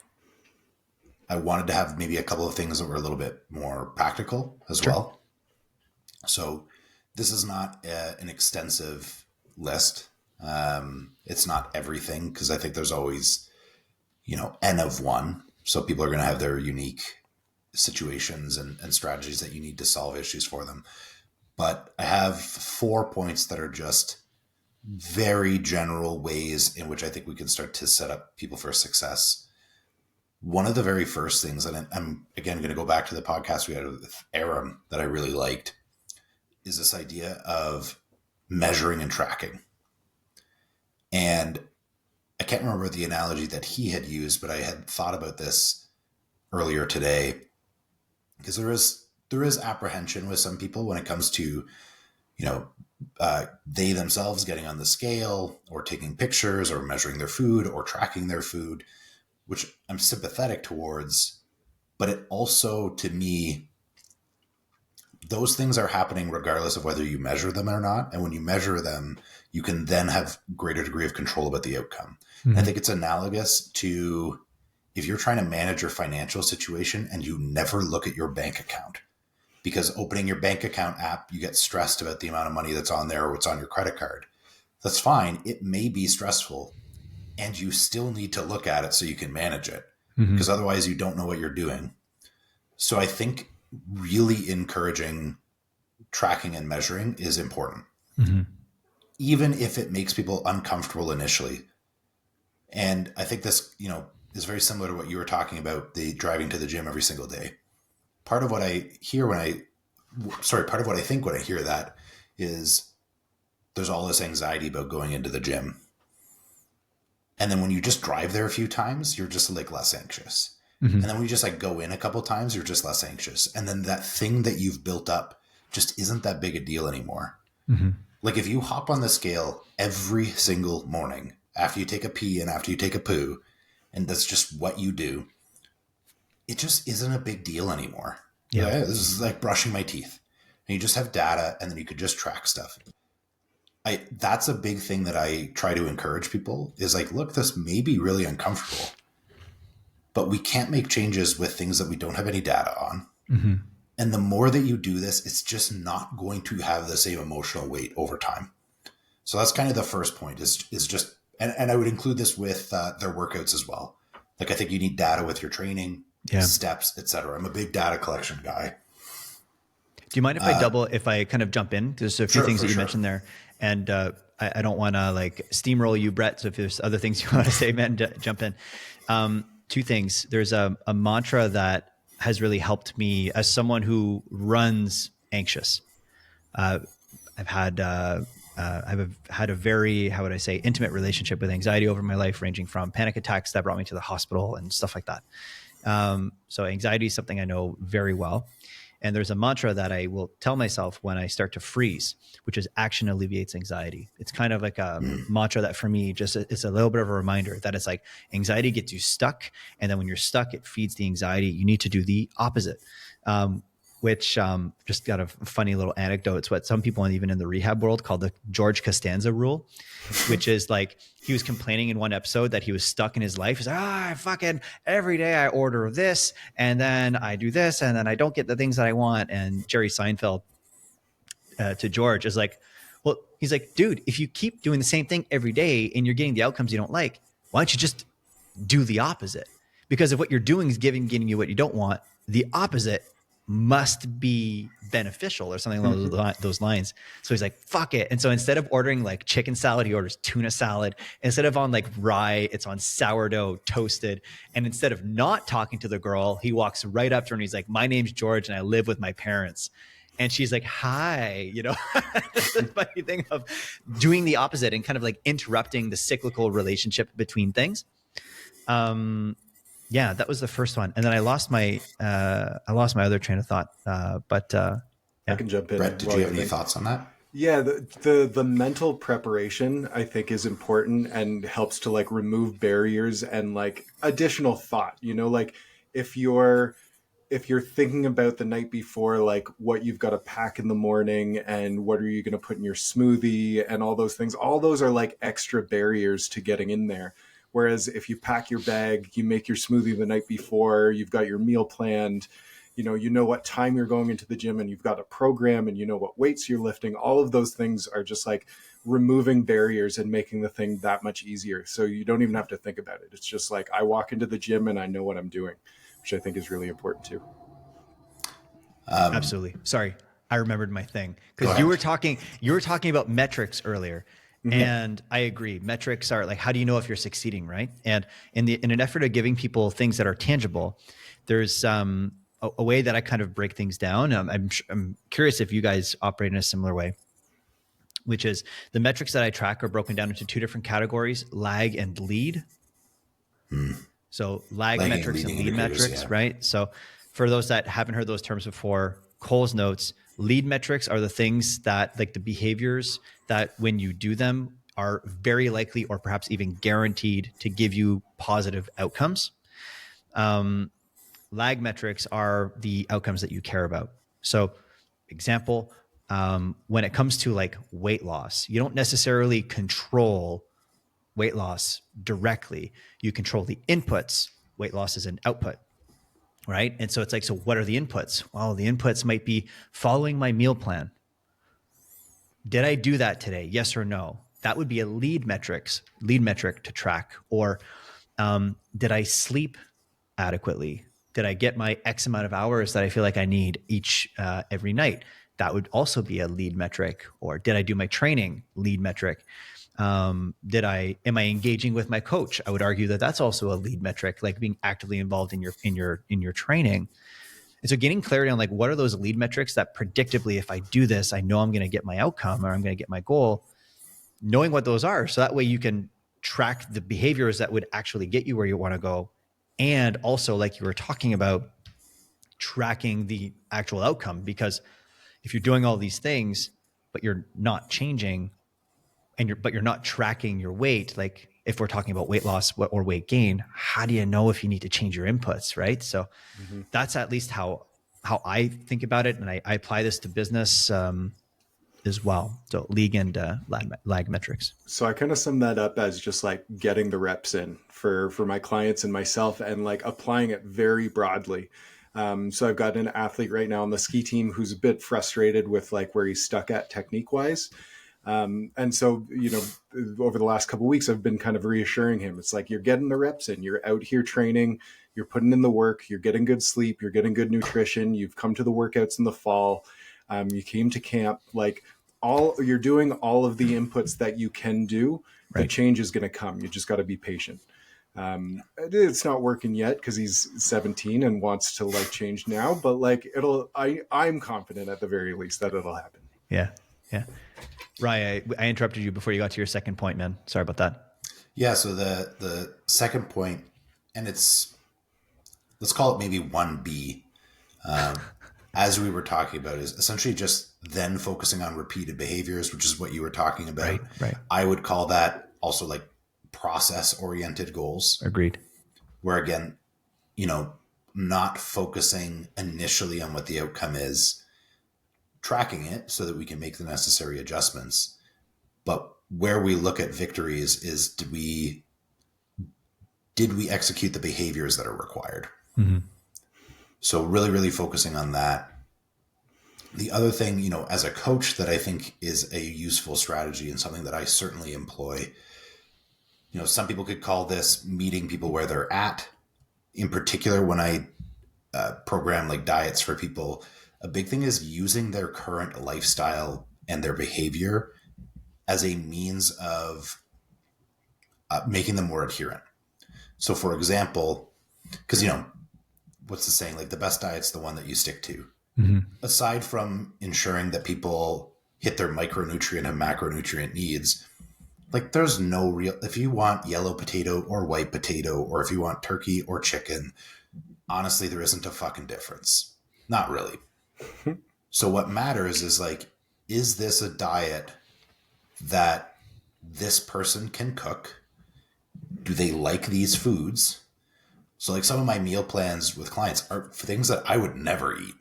I wanted to have maybe a couple of things that were a little bit more practical as well. So this is not an extensive list. It's not everything because I think there's always, N of one. So people are going to have their unique situations and strategies that you need to solve issues for them. But I have 4 points that are just very general ways in which I think we can start to set up people for success. One of the very first things, and I'm again going to go back to the podcast we had with Aram that I really liked, is this idea of measuring and tracking. And I can't remember the analogy that he had used, but I had thought about this earlier today because there is apprehension with some people when it comes to, they themselves getting on the scale or taking pictures or measuring their food or tracking their food, which I'm sympathetic towards. But it also, to me, those things are happening regardless of whether you measure them or not. And when you measure them, you can then have greater degree of control about the outcome. Mm-hmm. I think it's analogous to if you're trying to manage your financial situation and you never look at your bank account. Because opening your bank account app, you get stressed about the amount of money that's on there or what's on your credit card. That's fine. It may be stressful and you still need to look at it so you can manage it because otherwise you don't know what you're doing. So I think really encouraging tracking and measuring is important, even if it makes people uncomfortable initially. And I think this, is very similar to what you were talking about, the driving to the gym every single day. Part of what I hear part of what I think when I hear that is there's all this anxiety about going into the gym. And then when you just drive there a few times, you're just like less anxious. Mm-hmm. And then when you just like go in a couple times, you're just less anxious. And then that thing that you've built up just isn't that big a deal anymore. Mm-hmm. Like if you hop on the scale every single morning after you take a pee and after you take a poo, and that's just what you do, it just isn't a big deal anymore. Yeah. This is like brushing my teeth. And you just have data, and then you could just track stuff. That's a big thing that I try to encourage people is like, look, this may be really uncomfortable, but we can't make changes with things that we don't have any data on. Mm-hmm. And the more that you do this, it's just not going to have the same emotional weight over time. So that's kind of the first point is just, and I would include this with their workouts as well. Like I think you need data with your training, steps, etc. I'm a big data collection guy. Do you mind if I kind of jump in? There's a few things that you mentioned there, and I don't want to like steamroll you, Brett. So if there's other things you want to say, man, jump in. Two things. There's a mantra that has really helped me as someone who runs anxious. I've had a very, how would I say, intimate relationship with anxiety over my life, ranging from panic attacks that brought me to the hospital and stuff like that. So anxiety is something I know very well. And there's a mantra that I will tell myself when I start to freeze, which is action alleviates anxiety. It's kind of like a mantra that for me, just it's a little bit of a reminder that it's like anxiety gets you stuck. And then when you're stuck, it feeds the anxiety. You need to do the opposite. Which just got a funny little anecdote. It's what some people, even in the rehab world, call the George Costanza rule, which is like he was complaining in one episode that he was stuck in his life. He's like, I fucking every day I order this and then I do this and then I don't get the things that I want. And Jerry Seinfeld to George is like, well, he's like, dude, if you keep doing the same thing every day and you're getting the outcomes you don't like, why don't you just do the opposite? Because if what you're doing is getting you what you don't want, the opposite must be beneficial or something along those lines. So he's like, fuck it. And so instead of ordering like chicken salad, he orders tuna salad. Instead of on like rye, it's on sourdough toasted. And instead of not talking to the girl, he walks right up to her and he's like, my name's George and I live with my parents. And she's like, hi, the funny thing of doing the opposite and kind of like interrupting the cyclical relationship between things. Yeah, that was the first one, and then I lost my other train of thought. But I can jump in. Brett, did you have any thoughts on that? Yeah, the mental preparation I think is important and helps to like remove barriers and like additional thought. Like if you're thinking about the night before, like what you've got to pack in the morning and what are you going to put in your smoothie and all those things, all those are like extra barriers to getting in there. Whereas if you pack your bag, you make your smoothie the night before, you've got your meal planned, you know what time you're going into the gym and you've got a program and you know what weights you're lifting. All of those things are just like removing barriers and making the thing that much easier. So you don't even have to think about it. It's just like I walk into the gym and I know what I'm doing, which I think is really important too. Absolutely. Sorry, I remembered my thing because you were talking about metrics earlier. Mm-hmm. And I agree. Metrics are like, how do you know if you're succeeding, right? And in an effort of giving people things that are tangible, there's a way that I kind of break things down. I'm curious if you guys operate in a similar way, which is the metrics that I track are broken down into two different categories: lag and lead. So lag metrics and lead metrics, right? So for those that haven't heard those terms before, Cole's notes, lead metrics are the things that, like the behaviors that when you do them are very likely or perhaps even guaranteed to give you positive outcomes. Lag metrics are the outcomes that you care about. So example, when it comes to like weight loss, you don't necessarily control weight loss directly. You control the inputs. Weight loss is an output. Right. And so it's like, so what are the inputs? Well, the inputs might be following my meal plan. Did I do that today? Yes or no? That would be a lead metric to track. Or did I sleep adequately? Did I get my X amount of hours that I feel like I need every night? That would also be a lead metric. Or did I do my training? Lead metric. Am I engaging with my coach? I would argue that that's also a lead metric, like being actively involved in your training. And so getting clarity on like, what are those lead metrics that predictably, if I do this, I know I'm going to get my outcome or I'm going to get my goal, knowing what those are. So that way you can track the behaviors that would actually get you where you want to go. And also, like you were talking about, tracking the actual outcome, because if you're doing all these things, but you're not changing but you're not tracking your weight, like if we're talking about weight loss or weight gain, how do you know if you need to change your inputs, right? So Mm-hmm. that's at least how I think about it, and I apply this to business as well. So league and lag metrics. So I kind of sum that up as just like getting the reps in for my clients and myself, and like applying it very broadly. So I've got an athlete right now on the ski team who's a bit frustrated with like where he's stuck at technique wise. And so, over the last couple of weeks, I've been kind of reassuring him. It's like, you're getting the reps in, you're out here training, you're putting in the work, you're getting good sleep, you're getting good nutrition. You've come to the workouts in the fall. You came to camp, like you're doing all of the inputs that you can do. The Right. change is going to come. You just got to be patient. It's not working yet because he's 17 and wants to like change now, but like I'm confident at the very least that it'll happen. Yeah. Rye, I interrupted you before you got to your second point, man. Sorry about that. Yeah. So the second point, and let's call it maybe 1B, as we were talking about, is essentially just then focusing on repeated behaviors, which is what you were talking about. Right. I would call that also like process-oriented goals. Agreed. Where again, not focusing initially on what the outcome is, tracking it so that we can make the necessary adjustments. But where we look at victories is did we execute the behaviors that are required? Mm-hmm. So really, really focusing on that. The other thing, as a coach, that I think is a useful strategy and something that I certainly employ, some people could call this meeting people where they're at. In particular, when I program like diets for people, a big thing is using their current lifestyle and their behavior as a means of making them more adherent. So for example, because, what's the saying? Like the best diet's the one that you stick to. Mm-hmm. Aside from ensuring that people hit their micronutrient and macronutrient needs, like there's no real, if you want yellow potato or white potato, or if you want turkey or chicken, honestly, there isn't a fucking difference. Not really. So what matters is like, is this a diet that this person can cook? Do they like these foods? So like some of my meal plans with clients are for things that I would never eat.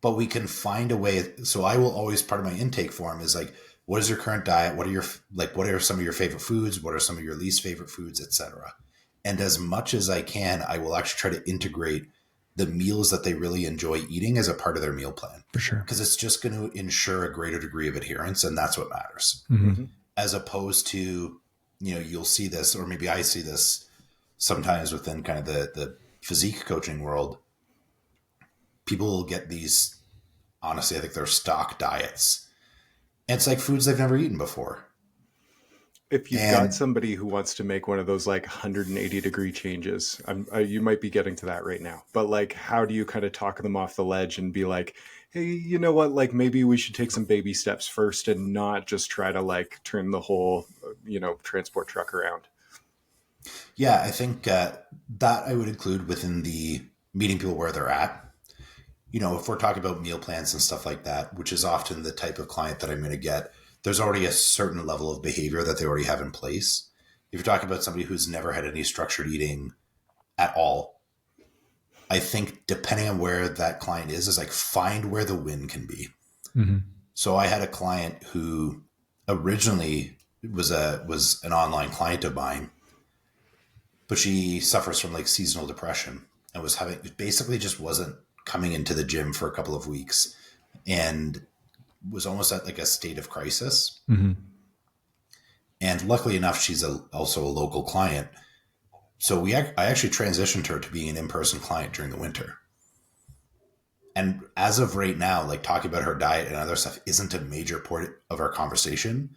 But we can find a way. So I will always, part of my intake form is like, what is your current diet? What are some of your favorite foods? What are some of your least favorite foods, etc. And as much as I can, I will actually try to integrate the meals that they really enjoy eating as a part of their meal plan. For sure. Because it's just going to ensure a greater degree of adherence. And that's what matters. Mm-hmm. As opposed to, you'll see this, or maybe I see this sometimes within kind of the physique coaching world. People will get these, honestly, I think they're stock diets. And it's like foods they've never eaten before. If you've got somebody who wants to make one of those like 180-degree changes, you might be getting to that right now. But like, how do you kind of talk them off the ledge and be like, hey, you know what? Like maybe we should take some baby steps first and not just try to like turn the whole, transport truck around. Yeah, I think that I would include within the meeting people where they're at. If we're talking about meal plans and stuff like that, which is often the type of client that I'm going to get, there's already a certain level of behavior that they already have in place. If you're talking about somebody who's never had any structured eating at all, I think depending on where that client is like find where the win can be. Mm-hmm. So I had a client who originally was an online client of mine, but she suffers from like seasonal depression and basically just wasn't coming into the gym for a couple of weeks and was almost at like a state of crisis. Mm-hmm. And luckily enough, she's also a local client. So I actually transitioned her to being an in-person client during the winter. And as of right now, like talking about her diet and other stuff isn't a major part of our conversation,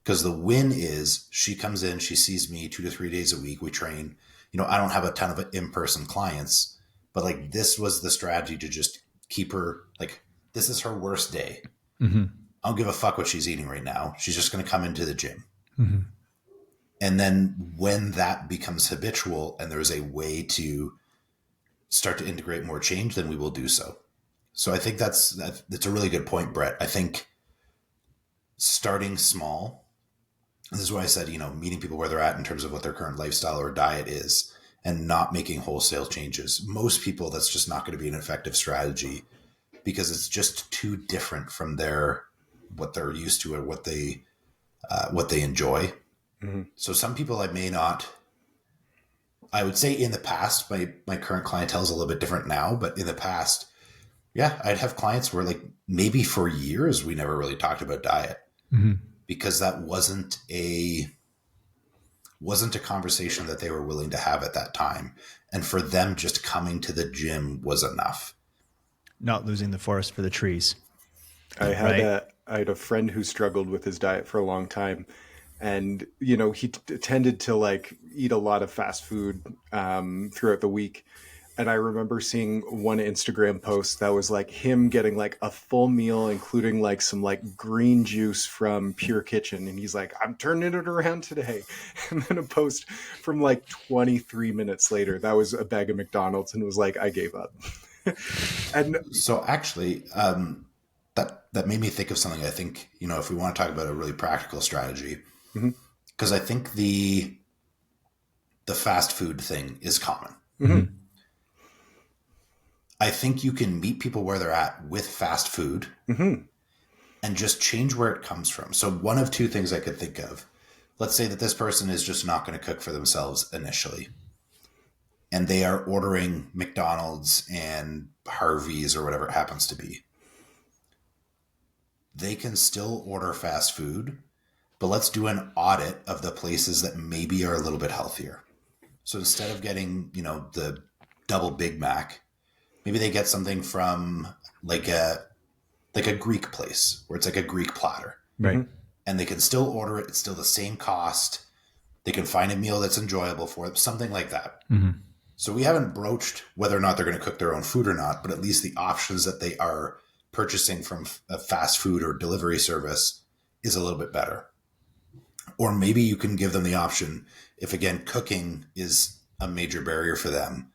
Because the win is she comes in, she sees me 2 to 3 days a week. We train. I don't have a ton of in-person clients, but like this was the strategy to just keep her, like, this is her worst day. Mm-hmm. I don't give a fuck what she's eating right now. She's just going to come into the gym. Mm-hmm. And then when that becomes habitual and there's a way to start to integrate more change, then we will do so. So I think that's a really good point, Brett. I think starting small, this is why I said, meeting people where they're at in terms of what their current lifestyle or diet is and not making wholesale changes. Most people, that's just not going to be an effective strategy because it's just too different from what they're used to or what they enjoy. Mm-hmm. So some people I would say in the past, my current clientele is a little bit different now, but in the past, yeah, I'd have clients where like maybe for years we never really talked about diet Mm-hmm. because that wasn't a conversation that they were willing to have at that time. And for them, just coming to the gym was enough. Not losing the forest for the trees. I had a friend who struggled with his diet for a long time, and he tended to like eat a lot of fast food throughout the week. And I remember seeing one Instagram post that was like him getting like a full meal, including like some like green juice from Pure Kitchen. And he's like, I'm turning it around today. And then a post from like 23 minutes later, that was a bag of McDonald's, and was like, I gave up. And so actually, that made me think of something. I think, if we want to talk about a really practical strategy, because I think the fast food thing is common. Mm-hmm. I think you can meet people where they're at with fast food Mm-hmm. and just change where it comes from. So one of two things I could think of. Let's say that this person is just not going to cook for themselves initially. And they are ordering McDonald's and Harvey's or whatever it happens to be. They can still order fast food, but let's do an audit of the places that maybe are a little bit healthier. So instead of getting, the double Big Mac, maybe they get something from like a Greek place where it's like a Greek platter. Right. And they can still order it. It's still the same cost. They can find a meal that's enjoyable for them, something like that. Mm-hmm. So we haven't broached whether or not they're going to cook their own food or not, but at least the options that they are purchasing from a fast food or delivery service is a little bit better. Or maybe you can give them the option, if again, cooking is a major barrier for them,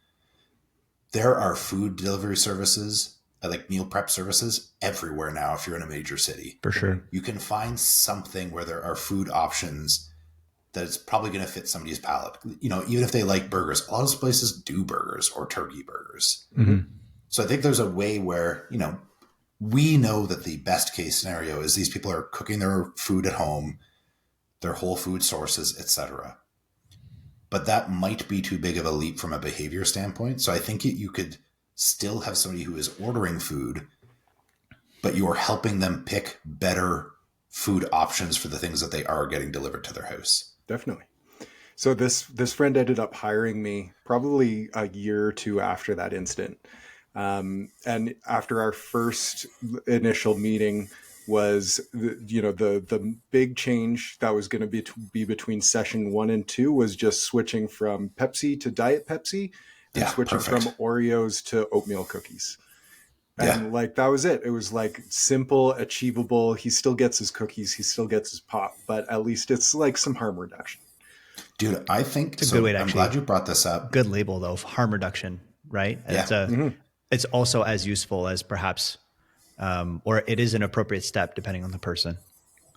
there are food delivery services, like meal prep services everywhere now. If you're in a major city, For sure. you can find something where there are food options that it's probably going to fit somebody's palate. Even if they like burgers, a lot of places do burgers or turkey burgers. Mm-hmm. So I think there's a way where, we know that the best case scenario is these people are cooking their food at home, their whole food sources, etc. But that might be too big of a leap from a behavior standpoint. So I think you could still have somebody who is ordering food, but you are helping them pick better food options for the things that they are getting delivered to their house. Definitely. So this friend ended up hiring me probably a year or two after that incident. And after our first initial meeting was, the big change that was going to be between session 1 and 2 was just switching from Pepsi to Diet Pepsi and switching from Oreos to oatmeal cookies. And that was it. It was like simple, achievable. He still gets his cookies. He still gets his pop, but at least it's like some harm reduction. Dude, I think it's a good way to I'm glad you brought this up. Good label though, harm reduction, right? Yeah. It's also as useful as perhaps, or it is an appropriate step depending on the person.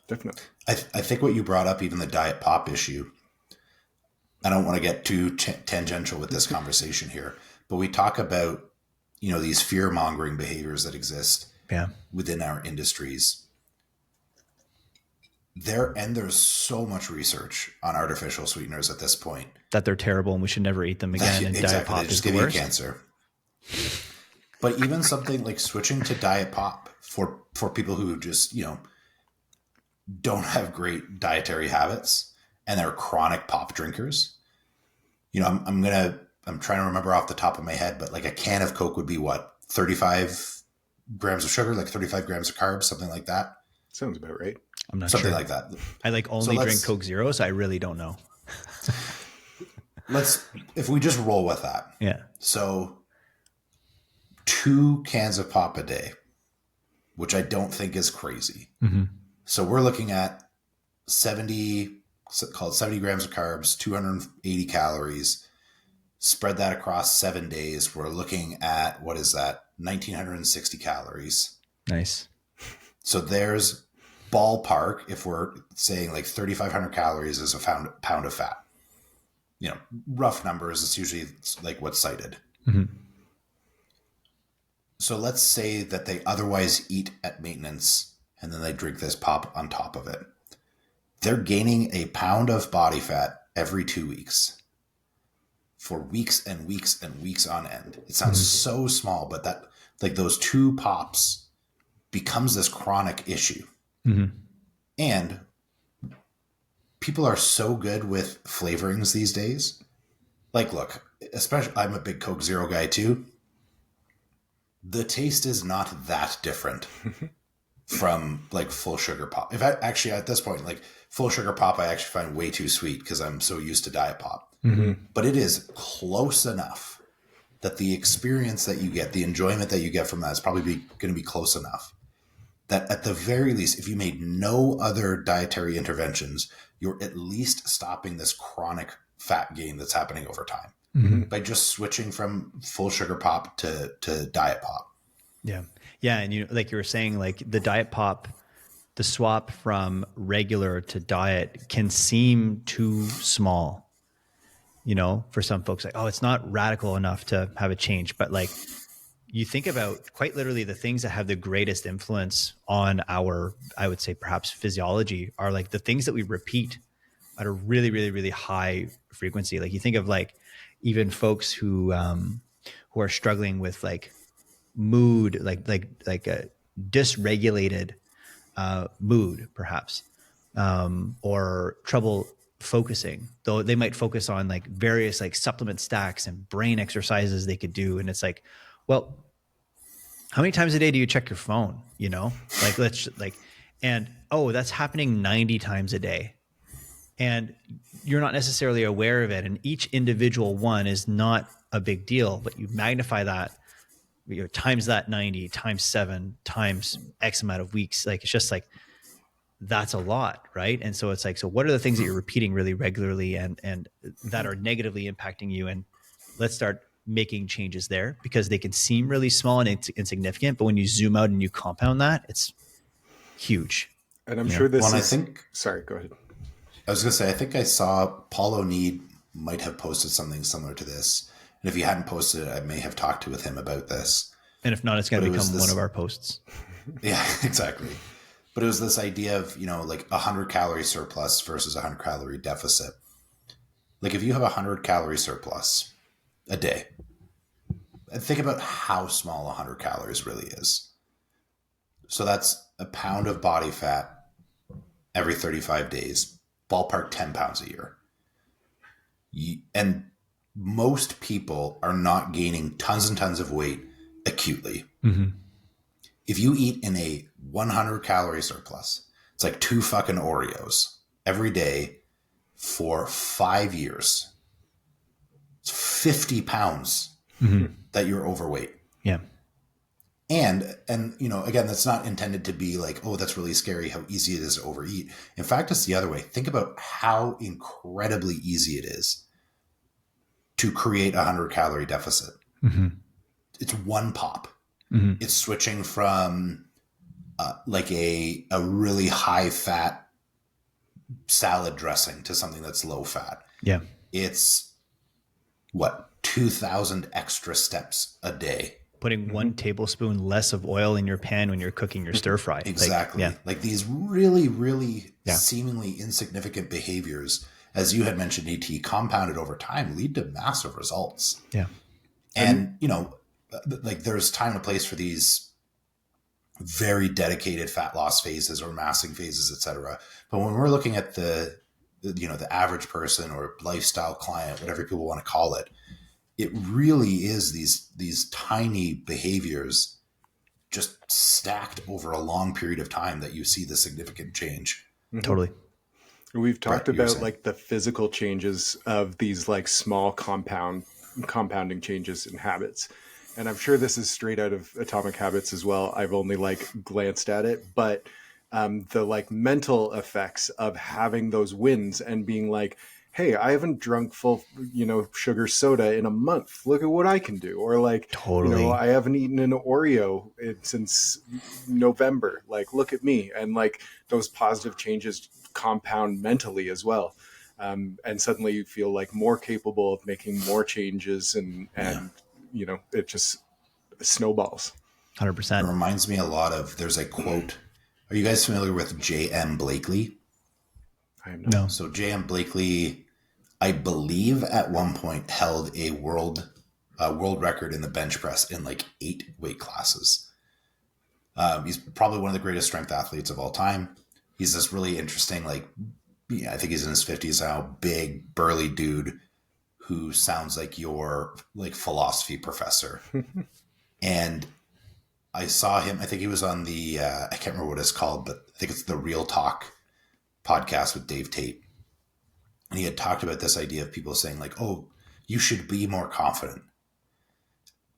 Definitely. I think what you brought up, even the diet pop issue, I don't want to get too tangential with this conversation here, but we talk about, these fear-mongering behaviors that exist within our industries. There's so much research on artificial sweeteners at this point. That they're terrible and we should never eat them again. And exactly. Diet Pop they just is give the you worst. Cancer. But even something like switching to Diet Pop for people who just, don't have great dietary habits and they're chronic pop drinkers. I'm trying to remember off the top of my head, but like a can of Coke would be what, 35 grams of sugar, like 35 grams of carbs, something like that. Sounds about right. I'm not something sure. like that. I like only drink Coke Zero, so I really don't know. If we just roll with that. Yeah. So 2 cans of pop a day, which I don't think is crazy. Mm-hmm. So we're looking at 70 grams of carbs, 280 calories. Spread that across 7 days. We're looking at, what is that? 1,960 calories. Nice. So there's ballpark, if we're saying like 3,500 calories is a pound of fat. You know, rough numbers, it's usually like what's cited. Mm-hmm. So let's say that they otherwise eat at maintenance and then they drink this pop on top of it. They're gaining a pound of body fat every 2 weeks for weeks and weeks and weeks on end. It sounds so small, but that, like, those 2 pops becomes this chronic issue. Mm-hmm. And people are so good with flavorings these days. Like, look, especially, I'm a big Coke Zero guy too. The taste is not that different from like full sugar pop. If I actually, at this point, like full sugar pop, I actually find way too sweet because I'm so used to diet pop. Mm-hmm. But it is close enough that the experience that you get, the enjoyment that you get from that is probably going to be close enough that at the very least, if you made no other dietary interventions, you're at least stopping this chronic fat gain that's happening over time. Mm-hmm. By just switching from full sugar pop to diet pop. Yeah. Yeah. And you, like you were saying, like the diet pop, the swap from regular to diet can seem too small, you know, for some folks. Like, oh, it's not radical enough to have a change. But like, you think about quite literally the things that have the greatest influence on our, I would say perhaps physiology, are like the things that we repeat at a really, really, really high frequency. Like you think of like even folks who are struggling with like mood, like a dysregulated mood, perhaps, or trouble focusing. Though they might focus on like various like supplement stacks and brain exercises they could do, and it's like, well, how many times a day do you check your phone? You know, like and oh, that's happening 90 times a day. And you're not necessarily aware of it. And each individual one is not a big deal, but you magnify that, you know, times that 90, times 7, times X amount of weeks. Like, it's just like, that's a lot. Right. And so it's like, so what are the things that you're repeating really regularly and that are negatively impacting you? And let's start making changes there, because they can seem really small and insignificant, but when you zoom out and you compound that, it's huge. And I'm sure this I think, sorry, go ahead. I was going to say, I think I saw Paul O'Neill might have posted something similar to this. And if he hadn't posted it, I may have talked with him about this. And if not, it's going to become one of our posts. Yeah, exactly. But it was this idea of, you know, like 100 calorie surplus versus 100 calorie deficit. Like if you have 100 calorie surplus a day, think about how small 100 calories really is. So that's a pound of body fat every 35 days, ballpark 10 pounds a year. And most people are not gaining tons and tons of weight acutely. Mm-hmm. If you eat in a 100 calorie surplus, it's like 2 fucking Oreos every day for 5 years. It's 50 pounds that you're overweight. Yeah. And, you know, again, that's not intended to be like, oh, that's really scary how easy it is to overeat. In fact, it's the other way. Think about how incredibly easy it is to create a 100 calorie deficit. Mm-hmm. It's one pop. Mm-hmm. It's switching from like a really high fat salad dressing to something that's low fat. Yeah. It's what, 2,000 extra steps a day. Putting 1 tablespoon less of oil in your pan when you're cooking your stir fry. Exactly. Like these really, really seemingly insignificant behaviors, as you had mentioned, ET, compounded over time, lead to massive results. Yeah. And, you know, like there's time and place for these very dedicated fat loss phases or massing phases, et cetera. But when we're looking at the average person or lifestyle client, whatever people want to call it, it really is these tiny behaviors just stacked over a long period of time that you see the significant change. Totally. We've talked Brett, you were about saying? like the physical changes of these like small compounding changes in habits. And I'm sure this is straight out of Atomic Habits as well. I've only like glanced at it, but the like mental effects of having those wins and being like, hey, I haven't drunk full, sugar soda in a month. Look at what I can do. Or like, Totally. I haven't eaten an Oreo since November. Like, look at me. And like those positive changes compound mentally as well. And suddenly you feel like more capable of making more changes and it just snowballs. 100%. It reminds me a lot of, there's a quote. Are you guys familiar with J.M. Blakely? I am not. No. So J.M. Blakely, I believe at one point held a world record in the bench press in like 8 weight classes. He's probably one of the greatest strength athletes of all time. He's this really interesting, like, I think he's in his 50s now, big, burly dude who sounds like your like philosophy professor. And I saw him, I think he was on the, I can't remember what it's called, but I think it's the Real Talk podcast with Dave Tate. And he had talked about this idea of people saying like, oh, you should be more confident.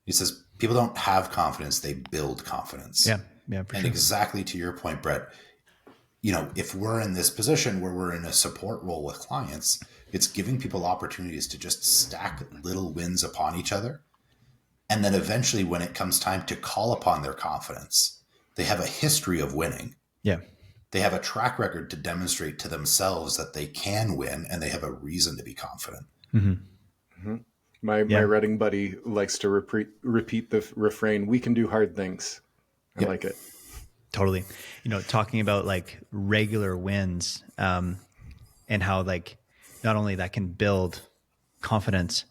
He says, people don't have confidence, they build confidence. Yeah. Yeah, for And sure. exactly to your point, Brett, if we're in this position where we're in a support role with clients, it's giving people opportunities to just stack little wins upon each other. And then eventually when it comes time to call upon their confidence, they have a history of winning. Yeah. They have a track record to demonstrate to themselves that they can win, and they have a reason to be confident. Mm-hmm. My Reading buddy likes to repeat the refrain, "We can do hard things." I like it. Totally. Talking about like regular wins, and how like not only that can build confidence,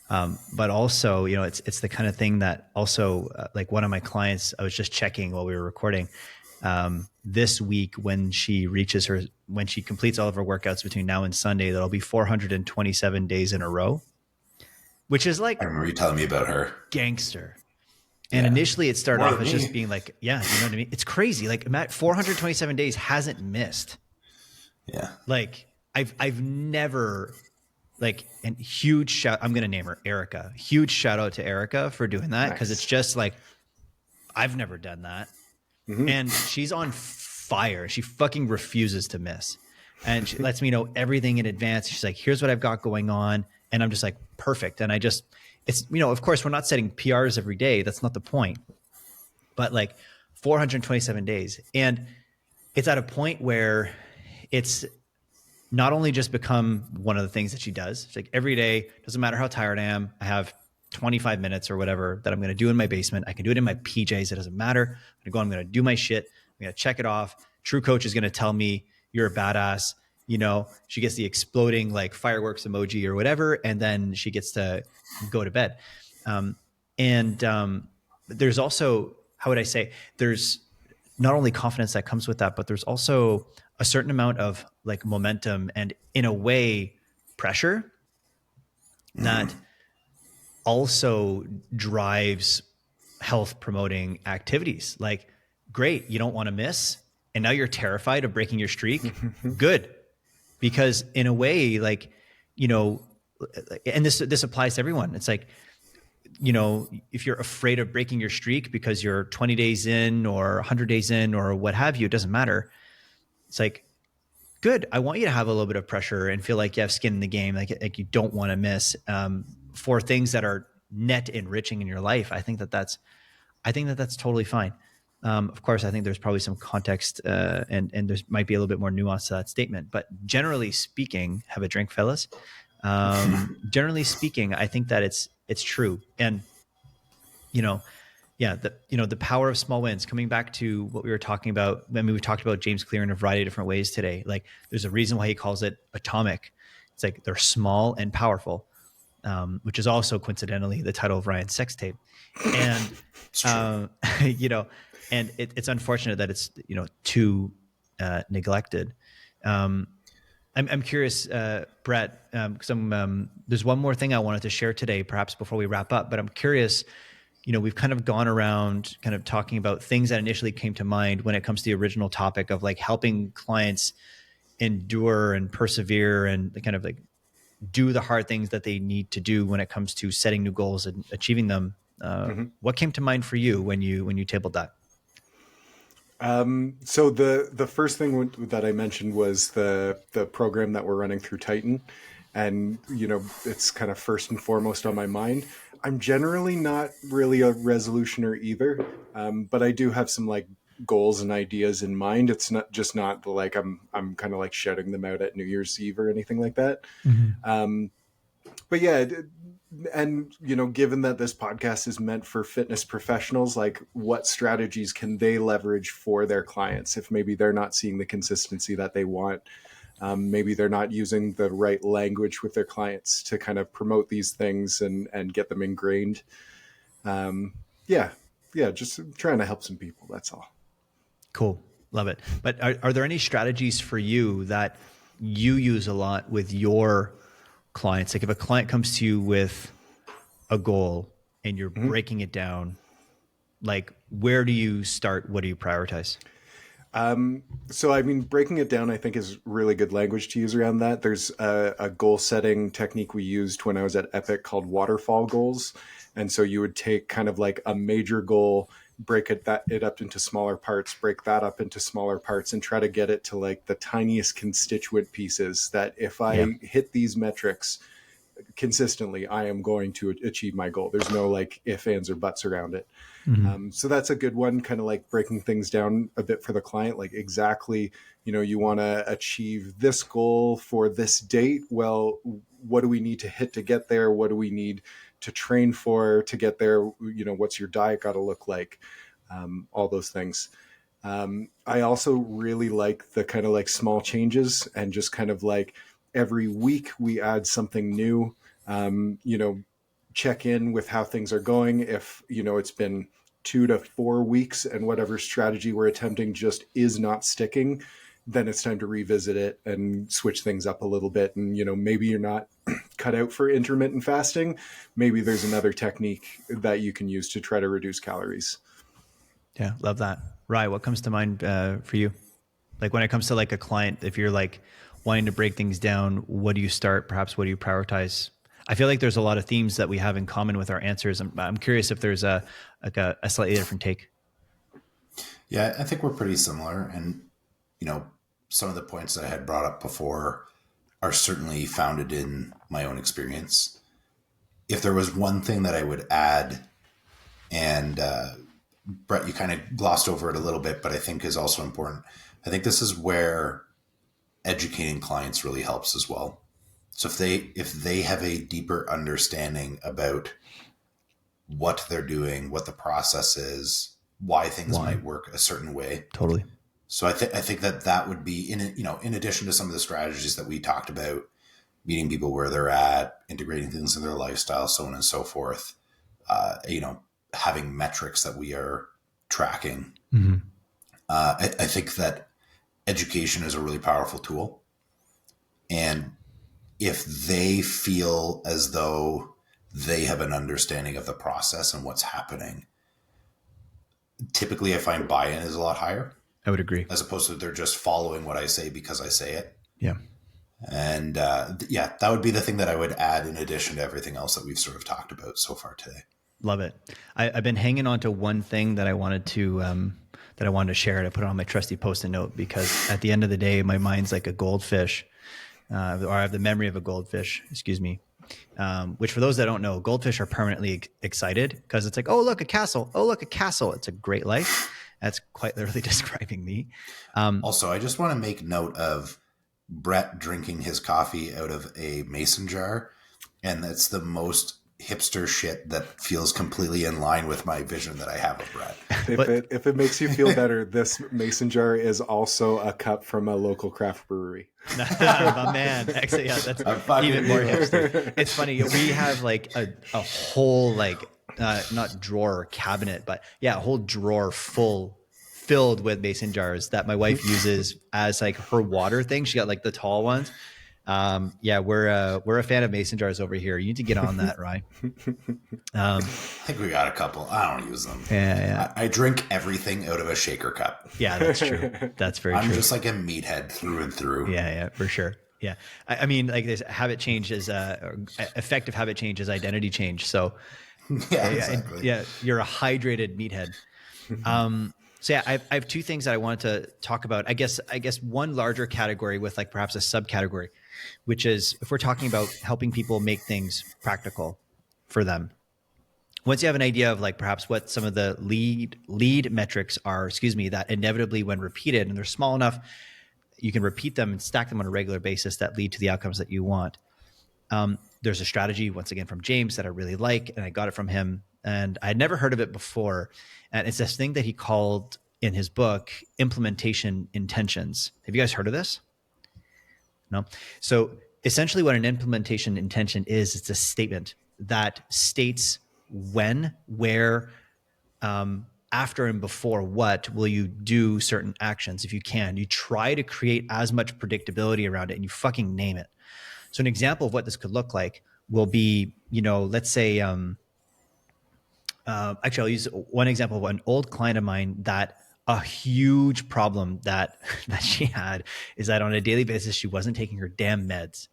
but also, it's the kind of thing that also, like one of my clients, I was just checking while we were recording, this week when she completes all of her workouts between now and Sunday, that'll be 427 days in a row, which is like I remember you telling me about her. gangster. And Yeah. initially it started More off than as me. just being like, yeah, you know what I mean? It's crazy. Like 427 days hasn't missed. Yeah. Like I've never, like, and huge shout, I'm going to name her Erica. Huge shout out to Erica for doing that. Nice. Cause it's just like, I've never done that. Mm-hmm. And she's on fire. She fucking refuses to miss. And she lets me know everything in advance. She's like, here's what I've got going on. And I'm just like, perfect. And it's, of course we're not setting PRs every day. That's not the point, but like 427 days. And it's at a point where it's not only just become one of the things that she does. It's like every day, doesn't matter how tired I am, I have 25 minutes or whatever that I'm going to do in my basement. I can do it in my PJs. It doesn't matter. I'm going to do my shit. I'm going to check it off. True Coach is going to tell me you're a badass. She gets the exploding like fireworks emoji or whatever. And then she gets to go to bed. There's also, how would I say, there's not only confidence that comes with that, but there's also a certain amount of like momentum and, in a way, pressure that also drives health promoting activities. Like, great, you don't want to miss, and now you're terrified of breaking your streak. Good. Because in a way, like, and this applies to everyone. It's like, if you're afraid of breaking your streak because you're 20 days in or 100 days in or what have you, it doesn't matter. It's like, good. I want you to have a little bit of pressure and feel like you have skin in the game. Like you don't want to miss, for things that are net enriching in your life. I think that's totally fine. Of course, I think there's probably some context, and there might be a little bit more nuance to that statement, but generally speaking, have a drink, fellas. Generally speaking, I think that it's true. And, the power of small wins, coming back to what we were talking about. I mean, we talked about James Clear in a variety of different ways today. Like, there's a reason why he calls it atomic. It's like they're small and powerful, which is also coincidentally the title of Ryan's sex tape. And, and it's unfortunate that it's, too neglected. I'm curious, Brett, because there's one more thing I wanted to share today, perhaps before we wrap up, but I'm curious, we've kind of gone around kind of talking about things that initially came to mind when it comes to the original topic of like helping clients endure and persevere and kind of like do the hard things that they need to do when it comes to setting new goals and achieving them. What came to mind for you when you tabled that? So the first thing that I mentioned was the program that we're running through Titan, and it's kind of first and foremost on my mind. I'm generally not really a resolutioner either, but I do have some like goals and ideas in mind. It's not like I'm kind of like shouting them out at New Year's Eve or anything like that. But yeah, and given that this podcast is meant for fitness professionals, like what strategies can they leverage for their clients if maybe they're not seeing the consistency that they want? Maybe they're not using the right language with their clients to kind of promote these things and get them ingrained. Yeah, just trying to help some people. That's all. Cool. Love it. But are there any strategies for you that you use a lot with your clients? Like if a client comes to you with a goal and you're breaking it down, like where do you start? What do you prioritize? So, I mean, breaking it down, I think, is really good language to use around that. There's a goal setting technique we used when I was at Epic called waterfall goals. And so you would take kind of like a major goal, break it up into smaller parts, break that up into smaller parts, and try to get it to like the tiniest constituent pieces that if I hit these metrics consistently, I am going to achieve my goal. There's no like ifs, ands, or buts around it. So that's a good one, kind of like breaking things down a bit for the client, like exactly, you want to achieve this goal for this date. Well, what do we need to hit to get there? What do we need to train for to get there? What's your diet got to look like? All those things. I also really like the kind of like small changes and just kind of like every week we add something new, check in with how things are going. If, it's been 2 to 4 weeks and whatever strategy we're attempting just is not sticking, then it's time to revisit it and switch things up a little bit. And, maybe you're not cut out for intermittent fasting. Maybe there's another technique that you can use to try to reduce calories. Yeah. Love that. Rye, what comes to mind for you? Like when it comes to like a client, if you're like wanting to break things down, what do you start? Perhaps what do you prioritize? I feel like there's a lot of themes that we have in common with our answers. I'm curious if there's a slightly different take. Yeah, I think we're pretty similar. And, some of the points that I had brought up before are certainly founded in my own experience. If there was one thing that I would add, and Brett, you kind of glossed over it a little bit, but I think is also important. I think this is where educating clients really helps as well. So if they have a deeper understanding about what they're doing, what the process is, why things might work a certain way. Totally. So I think that would be in addition to some of the strategies that we talked about, meeting people where they're at, integrating things in their lifestyle, so on and so forth. Having metrics that we are tracking. I think that education is a really powerful tool. And if they feel as though they have an understanding of the process and what's happening, typically I find buy-in is a lot higher. I would agree. As opposed to they're just following what I say because I say it. Yeah. And that would be the thing that I would add in addition to everything else that we've sort of talked about so far today. Love it. I've been hanging on to one thing that I wanted to share, and I put it on my trusty Post-it note because at the end of the day, my mind's like a goldfish, or I have the memory of a goldfish. Excuse me. Which for those that don't know, goldfish are permanently excited because it's like, oh look, a castle! Oh look, a castle! It's a great life. That's quite literally describing me. Also, I just want to make note of Brett drinking his coffee out of a mason jar, and that's the most hipster shit that feels completely in line with my vision that I have of Brett. If it makes you feel better, this mason jar is also a cup from a local craft brewery. My man. Actually, yeah, that's even more hipster. It's funny. We have like a whole like not drawer cabinet, but yeah, a whole drawer filled with mason jars that my wife uses as like her water thing. She got like the tall ones. Yeah, we're a fan of mason jars over here. You need to get on that, Ryan. I think we got a couple. I don't use them. Yeah. I drink everything out of a shaker cup. Yeah, that's true. That's very I'm true. just like a meathead through and through. Yeah, for sure. Yeah. I mean, like this habit change is effective habit change is identity change. So Yeah, exactly. yeah, you're a hydrated meathead. So yeah, I have two things that I wanted to talk about. I guess one larger category with like perhaps a subcategory, which is if we're talking about helping people make things practical for them. Once you have an idea of like perhaps what some of the lead metrics are, that inevitably when repeated and they're small enough, you can repeat them and stack them on a regular basis that lead to the outcomes that you want. There's a strategy, once again, from James that I really like, and I got it from him, and I had never heard of it before. And it's this thing that he called in his book implementation intentions. Have you guys heard of this? No? So essentially what an implementation intention is, it's a statement that states when, where, after and before what will you do certain actions if you can. You try to create as much predictability around it and you fucking name it. So an example of what this could look like will be, let's say, actually, I'll use one example of an old client of mine that a huge problem that she had is that on a daily basis, she wasn't taking her damn meds.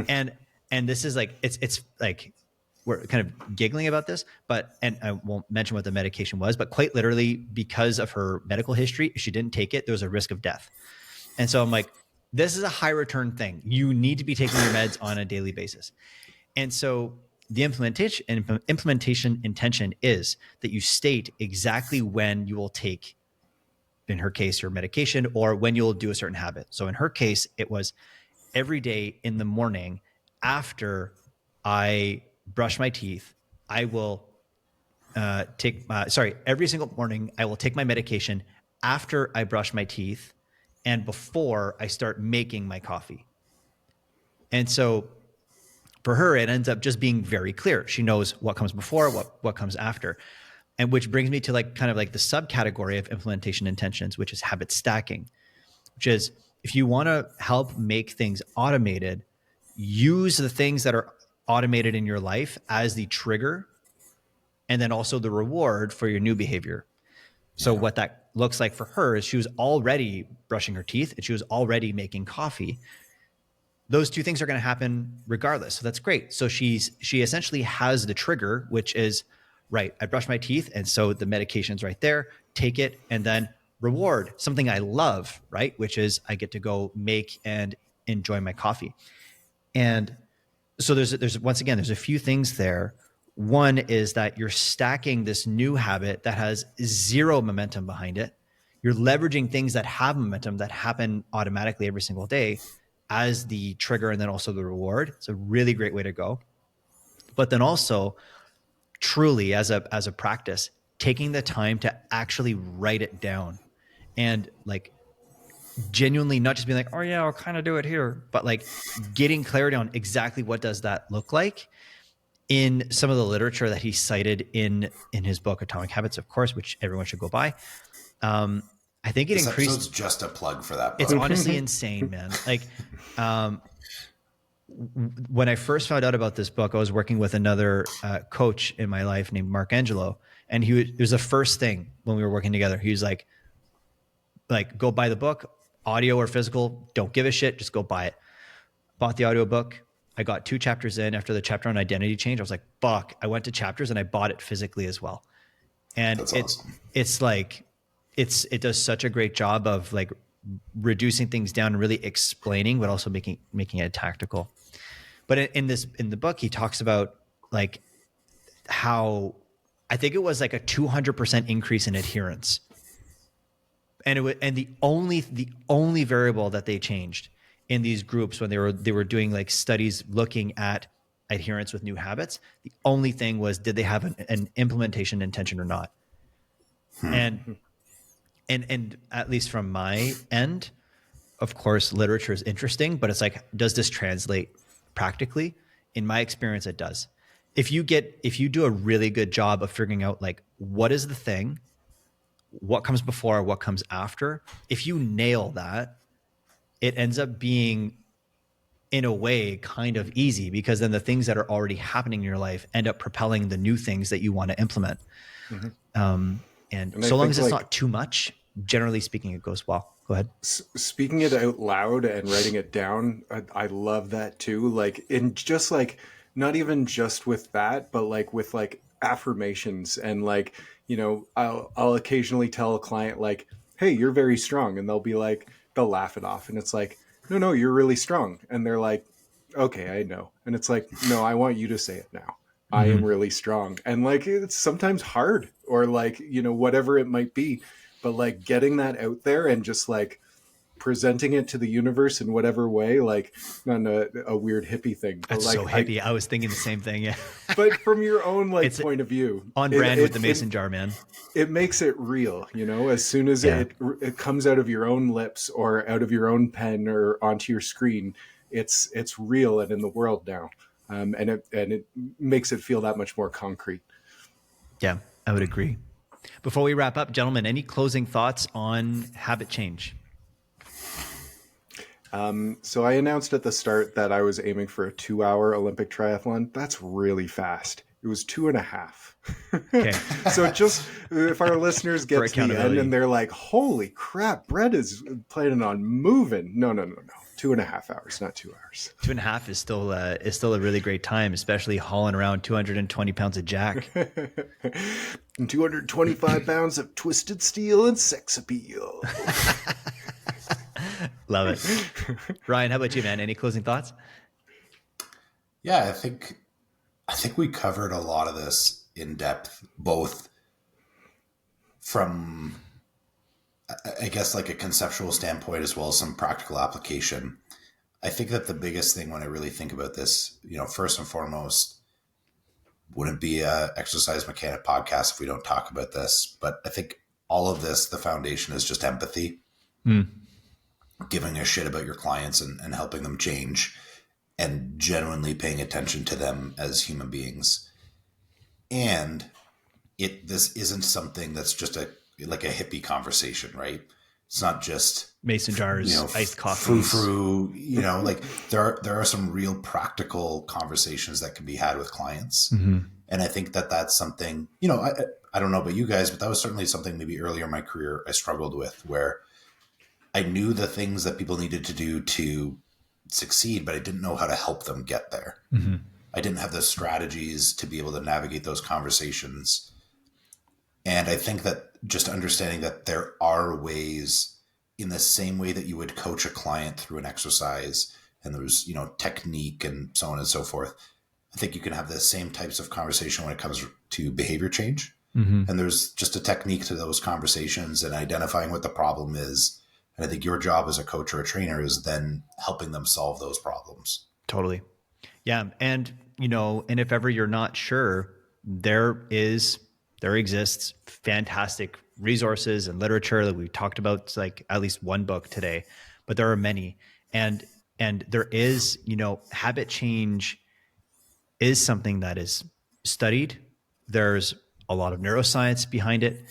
and this is like, it's like, we're kind of giggling about this, and I won't mention what the medication was, but quite literally because of her medical history, if she didn't take it, there was a risk of death. And so I'm like, this is a high return thing. You need to be taking your meds on a daily basis. And so the implementation intention is that you state exactly when you will take, in her case, your medication, or when you'll do a certain habit. So in her case, it was every day in the morning after I brush my teeth, I will every single morning I will take my medication after I brush my teeth and before I start making my coffee. And so for her, it ends up just being very clear. She knows what comes before, what comes after. And which brings me to like kind of like the subcategory of implementation intentions, which is habit stacking, which is if you want to help make things automated, use the things that are automated in your life as the trigger and then also the reward for your new behavior. So what that looks like for her is she was already brushing her teeth and she was already making coffee. Those two things are going to happen regardless. So that's great. So she essentially has the trigger, which is, right, I brush my teeth. And so the medication's right there, take it, and then reward, something I love, right? Which is I get to go make and enjoy my coffee. And so there's once again, there's a few things there. One is that you're stacking this new habit that has zero momentum behind it. You're leveraging things that have momentum that happen automatically every single day as the trigger and then also the reward. It's a really great way to go. But then also truly as a practice, taking the time to actually write it down and like genuinely not just being like, oh yeah, I'll kind of do it here, but like getting clarity on exactly what does that look like in some of the literature that he cited in his book, Atomic Habits, of course, which everyone should go buy. I think it this increased. Episode's just a plug for that book. It's honestly insane, man. Like, when I first found out about this book, I was working with another coach in my life named Mark Angelo. And it was the first thing when we were working together. He was like, go buy the book, audio or physical, don't give a shit, just go buy it. Bought the audio book. I got 2 chapters in. After the chapter on identity change, I was like, fuck, I went to chapters and I bought it physically as well. And That's awesome. It's like, it does such a great job of like reducing things down and really explaining, but also making it tactical. But in the book, he talks about like how I think it was like a 200% increase in adherence. And the only variable that they changed in these groups when they were doing like studies looking at adherence with new habits, the only thing was, did they have an implementation intention or not? And at least from my end, of course, literature is interesting, but it's like, does this translate practically? In my experience, it does. If you do a really good job of figuring out like, what is the thing, what comes before, what comes after, if you nail that, it ends up being in a way kind of easy, because then the things that are already happening in your life end up propelling the new things that you want to implement. Mm-hmm. And I so long think as it's like not too much, generally speaking, it goes well. Go ahead. speaking it out loud and writing it down, I love that too. Like in just like not even just with that, but like with like affirmations and like, you know, I'll occasionally tell a client like, "Hey, you're very strong," and they'll be like, they'll laugh it off, and it's like, "No, you're really strong," and they're like, "Okay, I know," and it's like, "No, I want you to say it now. I am Mm-hmm. really strong," and like it's sometimes hard or like you know whatever it might be, but like getting that out there and just like presenting it to the universe in whatever way, like not a weird hippie thing, but That's so like I, hippie. I was thinking the same thing. Yeah. but from your own like It's point of view, on it brand with it the it, mason jar, man. it makes it real, you know, as soon as Yeah. it comes out of your own lips or out of your own pen or onto your screen, it's real and in the world now. And it makes it feel that much more concrete. Yeah, I would agree. Before we wrap up, gentlemen, any closing thoughts on habit change? So I announced at the start that I was aiming for a 2-hour Olympic triathlon. That's really fast. It was 2.5. Okay. So just if our listeners For get to the end accountability. and they're like, holy crap, Brett is planning on moving. No. 2.5 hours, not 2 hours. 2.5 is still a really great time, especially hauling around 220 pounds of jack. And 225 pounds of twisted steel and sex appeal. Love it. Ryan, how about you, man? Any closing thoughts? Yeah, I think we covered a lot of this in depth, both from I guess like a conceptual standpoint as well as some practical application. I think that the biggest thing when I really think about this, first and foremost, wouldn't be a exercise mechanic podcast if we don't talk about this. But I think all of this, the foundation is just empathy, giving a shit about your clients and helping them change and genuinely paying attention to them as human beings. And this isn't something that's just like a hippie conversation, right? It's not just Mason jars, iced coffees. frou-frou, like there are some real practical conversations that can be had with clients. Mm-hmm. And I think that that's something, I don't know about you guys, but that was certainly something maybe earlier in my career I struggled with, where I knew the things that people needed to do to succeed, but I didn't know how to help them get there. Mm-hmm. I didn't have the strategies to be able to navigate those conversations. And I think that just understanding that there are ways, in the same way that you would coach a client through an exercise and there's, technique and so on and so forth. I think you can have the same types of conversation when it comes to behavior change. Mm-hmm. And there's just a technique to those conversations and identifying what the problem is. And I think your job as a coach or a trainer is then helping them solve those problems. Totally. Yeah. And, and if ever you're not sure, there exists fantastic resources and literature that we talked about. It's like at least one book today, but there are many. And there is, habit change is something that is studied. There's a lot of neuroscience behind it.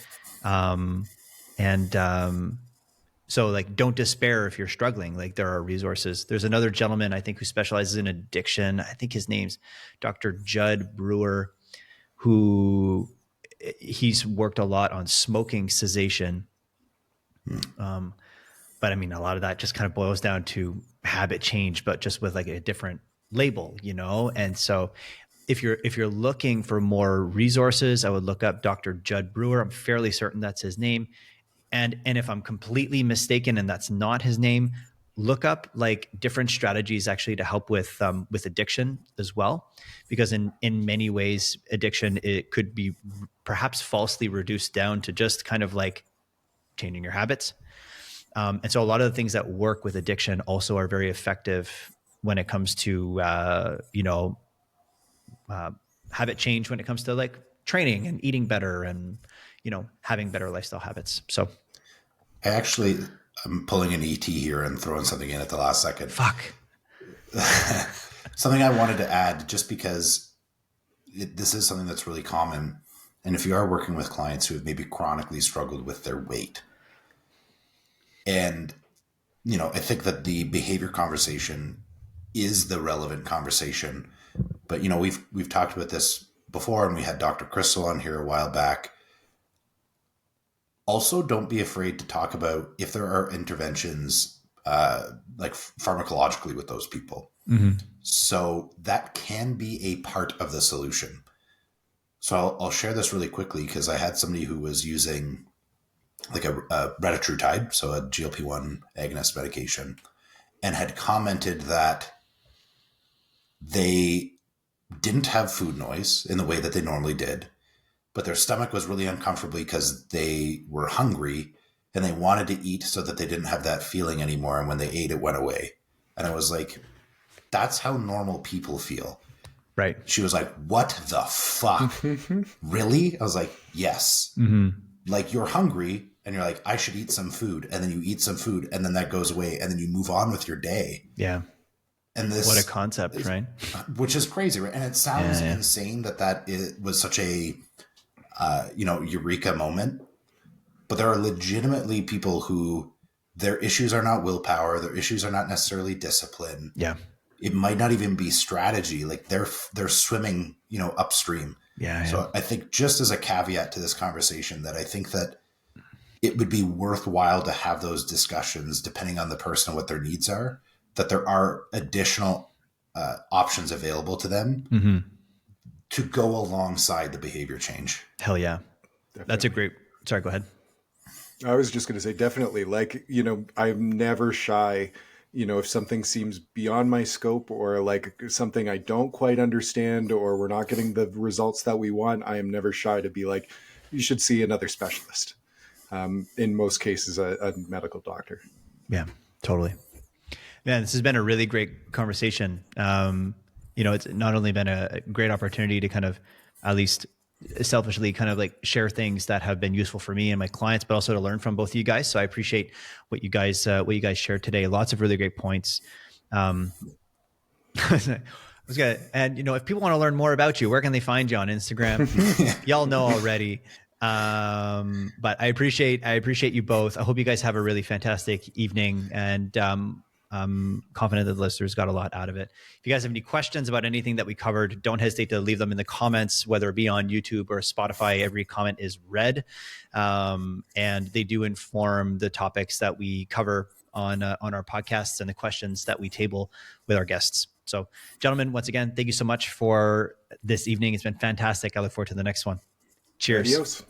So like, don't despair if you're struggling. Like, there are resources. There's another gentleman, I think, who specializes in addiction. I think his name's Dr. Judd Brewer, who he's worked a lot on smoking cessation. But I mean, a lot of that just kind of boils down to habit change, but just with like a different label, And so if you're looking for more resources, I would look up Dr. Judd Brewer. I'm fairly certain that's his name. And if I'm completely mistaken and that's not his name, look up like different strategies actually to help with addiction as well, because in many ways addiction, it could be perhaps falsely reduced down to just kind of like changing your habits. And so a lot of the things that work with addiction also are very effective when it comes to habit change, when it comes to like training and eating better and having better lifestyle habits. So I'm pulling an ET here and throwing something in at the last second. Fuck. Something I wanted to add, just because this is something that's really common. And if you are working with clients who have maybe chronically struggled with their weight, and, I think that the behavior conversation is the relevant conversation. But, you know, we've talked about this before, and we had Dr. Crystal on here a while back. Also, don't be afraid to talk about if there are interventions like pharmacologically with those people. Mm-hmm. So that can be a part of the solution. So I'll share this really quickly because I had somebody who was using like a retatrutide, so a GLP-1 agonist medication, and had commented that they didn't have food noise in the way that they normally did, but their stomach was really uncomfortable because they were hungry and they wanted to eat so that they didn't have that feeling anymore. And when they ate, it went away. And I was like, that's how normal people feel. Right. She was like, what the fuck? Really? I was like, yes. Mm-hmm. Like, you're hungry and you're like, I should eat some food. And then you eat some food and then that goes away. And then you move on with your day. Yeah. And this, what a concept, right? Which is crazy, right? And it sounds insane that was such a, eureka moment. But there are legitimately people who their issues are not willpower. Their issues are not necessarily discipline. Yeah. It might not even be strategy. Like they're swimming, upstream. Yeah. So I think just as a caveat to this conversation that I think that it would be worthwhile to have those discussions depending on the person and what their needs are, that there are additional options available to them to go alongside the behavior change. Hell yeah. Definitely. That's a great, sorry, go ahead. I was just going to say, definitely, like, I'm never shy, if something seems beyond my scope or like something I don't quite understand, or we're not getting the results that we want, I am never shy to be like, you should see another specialist. In most cases, a medical doctor. Yeah, totally. Man, this has been a really great conversation. It's not only been a great opportunity to kind of, at least selfishly, kind of like share things that have been useful for me and my clients, but also to learn from both of you guys. So I appreciate what you guys shared today. Lots of really great points. And if people want to learn more about you, where can they find you on Instagram? Y'all know already. But I appreciate you both. I hope you guys have a really fantastic evening, and I'm confident that the listeners got a lot out of it. If you guys have any questions about anything that we covered, don't hesitate to leave them in the comments, whether it be on YouTube or Spotify. Every comment is read, and they do inform the topics that we cover on our podcasts and the questions that we table with our guests. So, gentlemen, once again, thank you so much for this evening. It's been fantastic. I look forward to the next one. Cheers. Adios.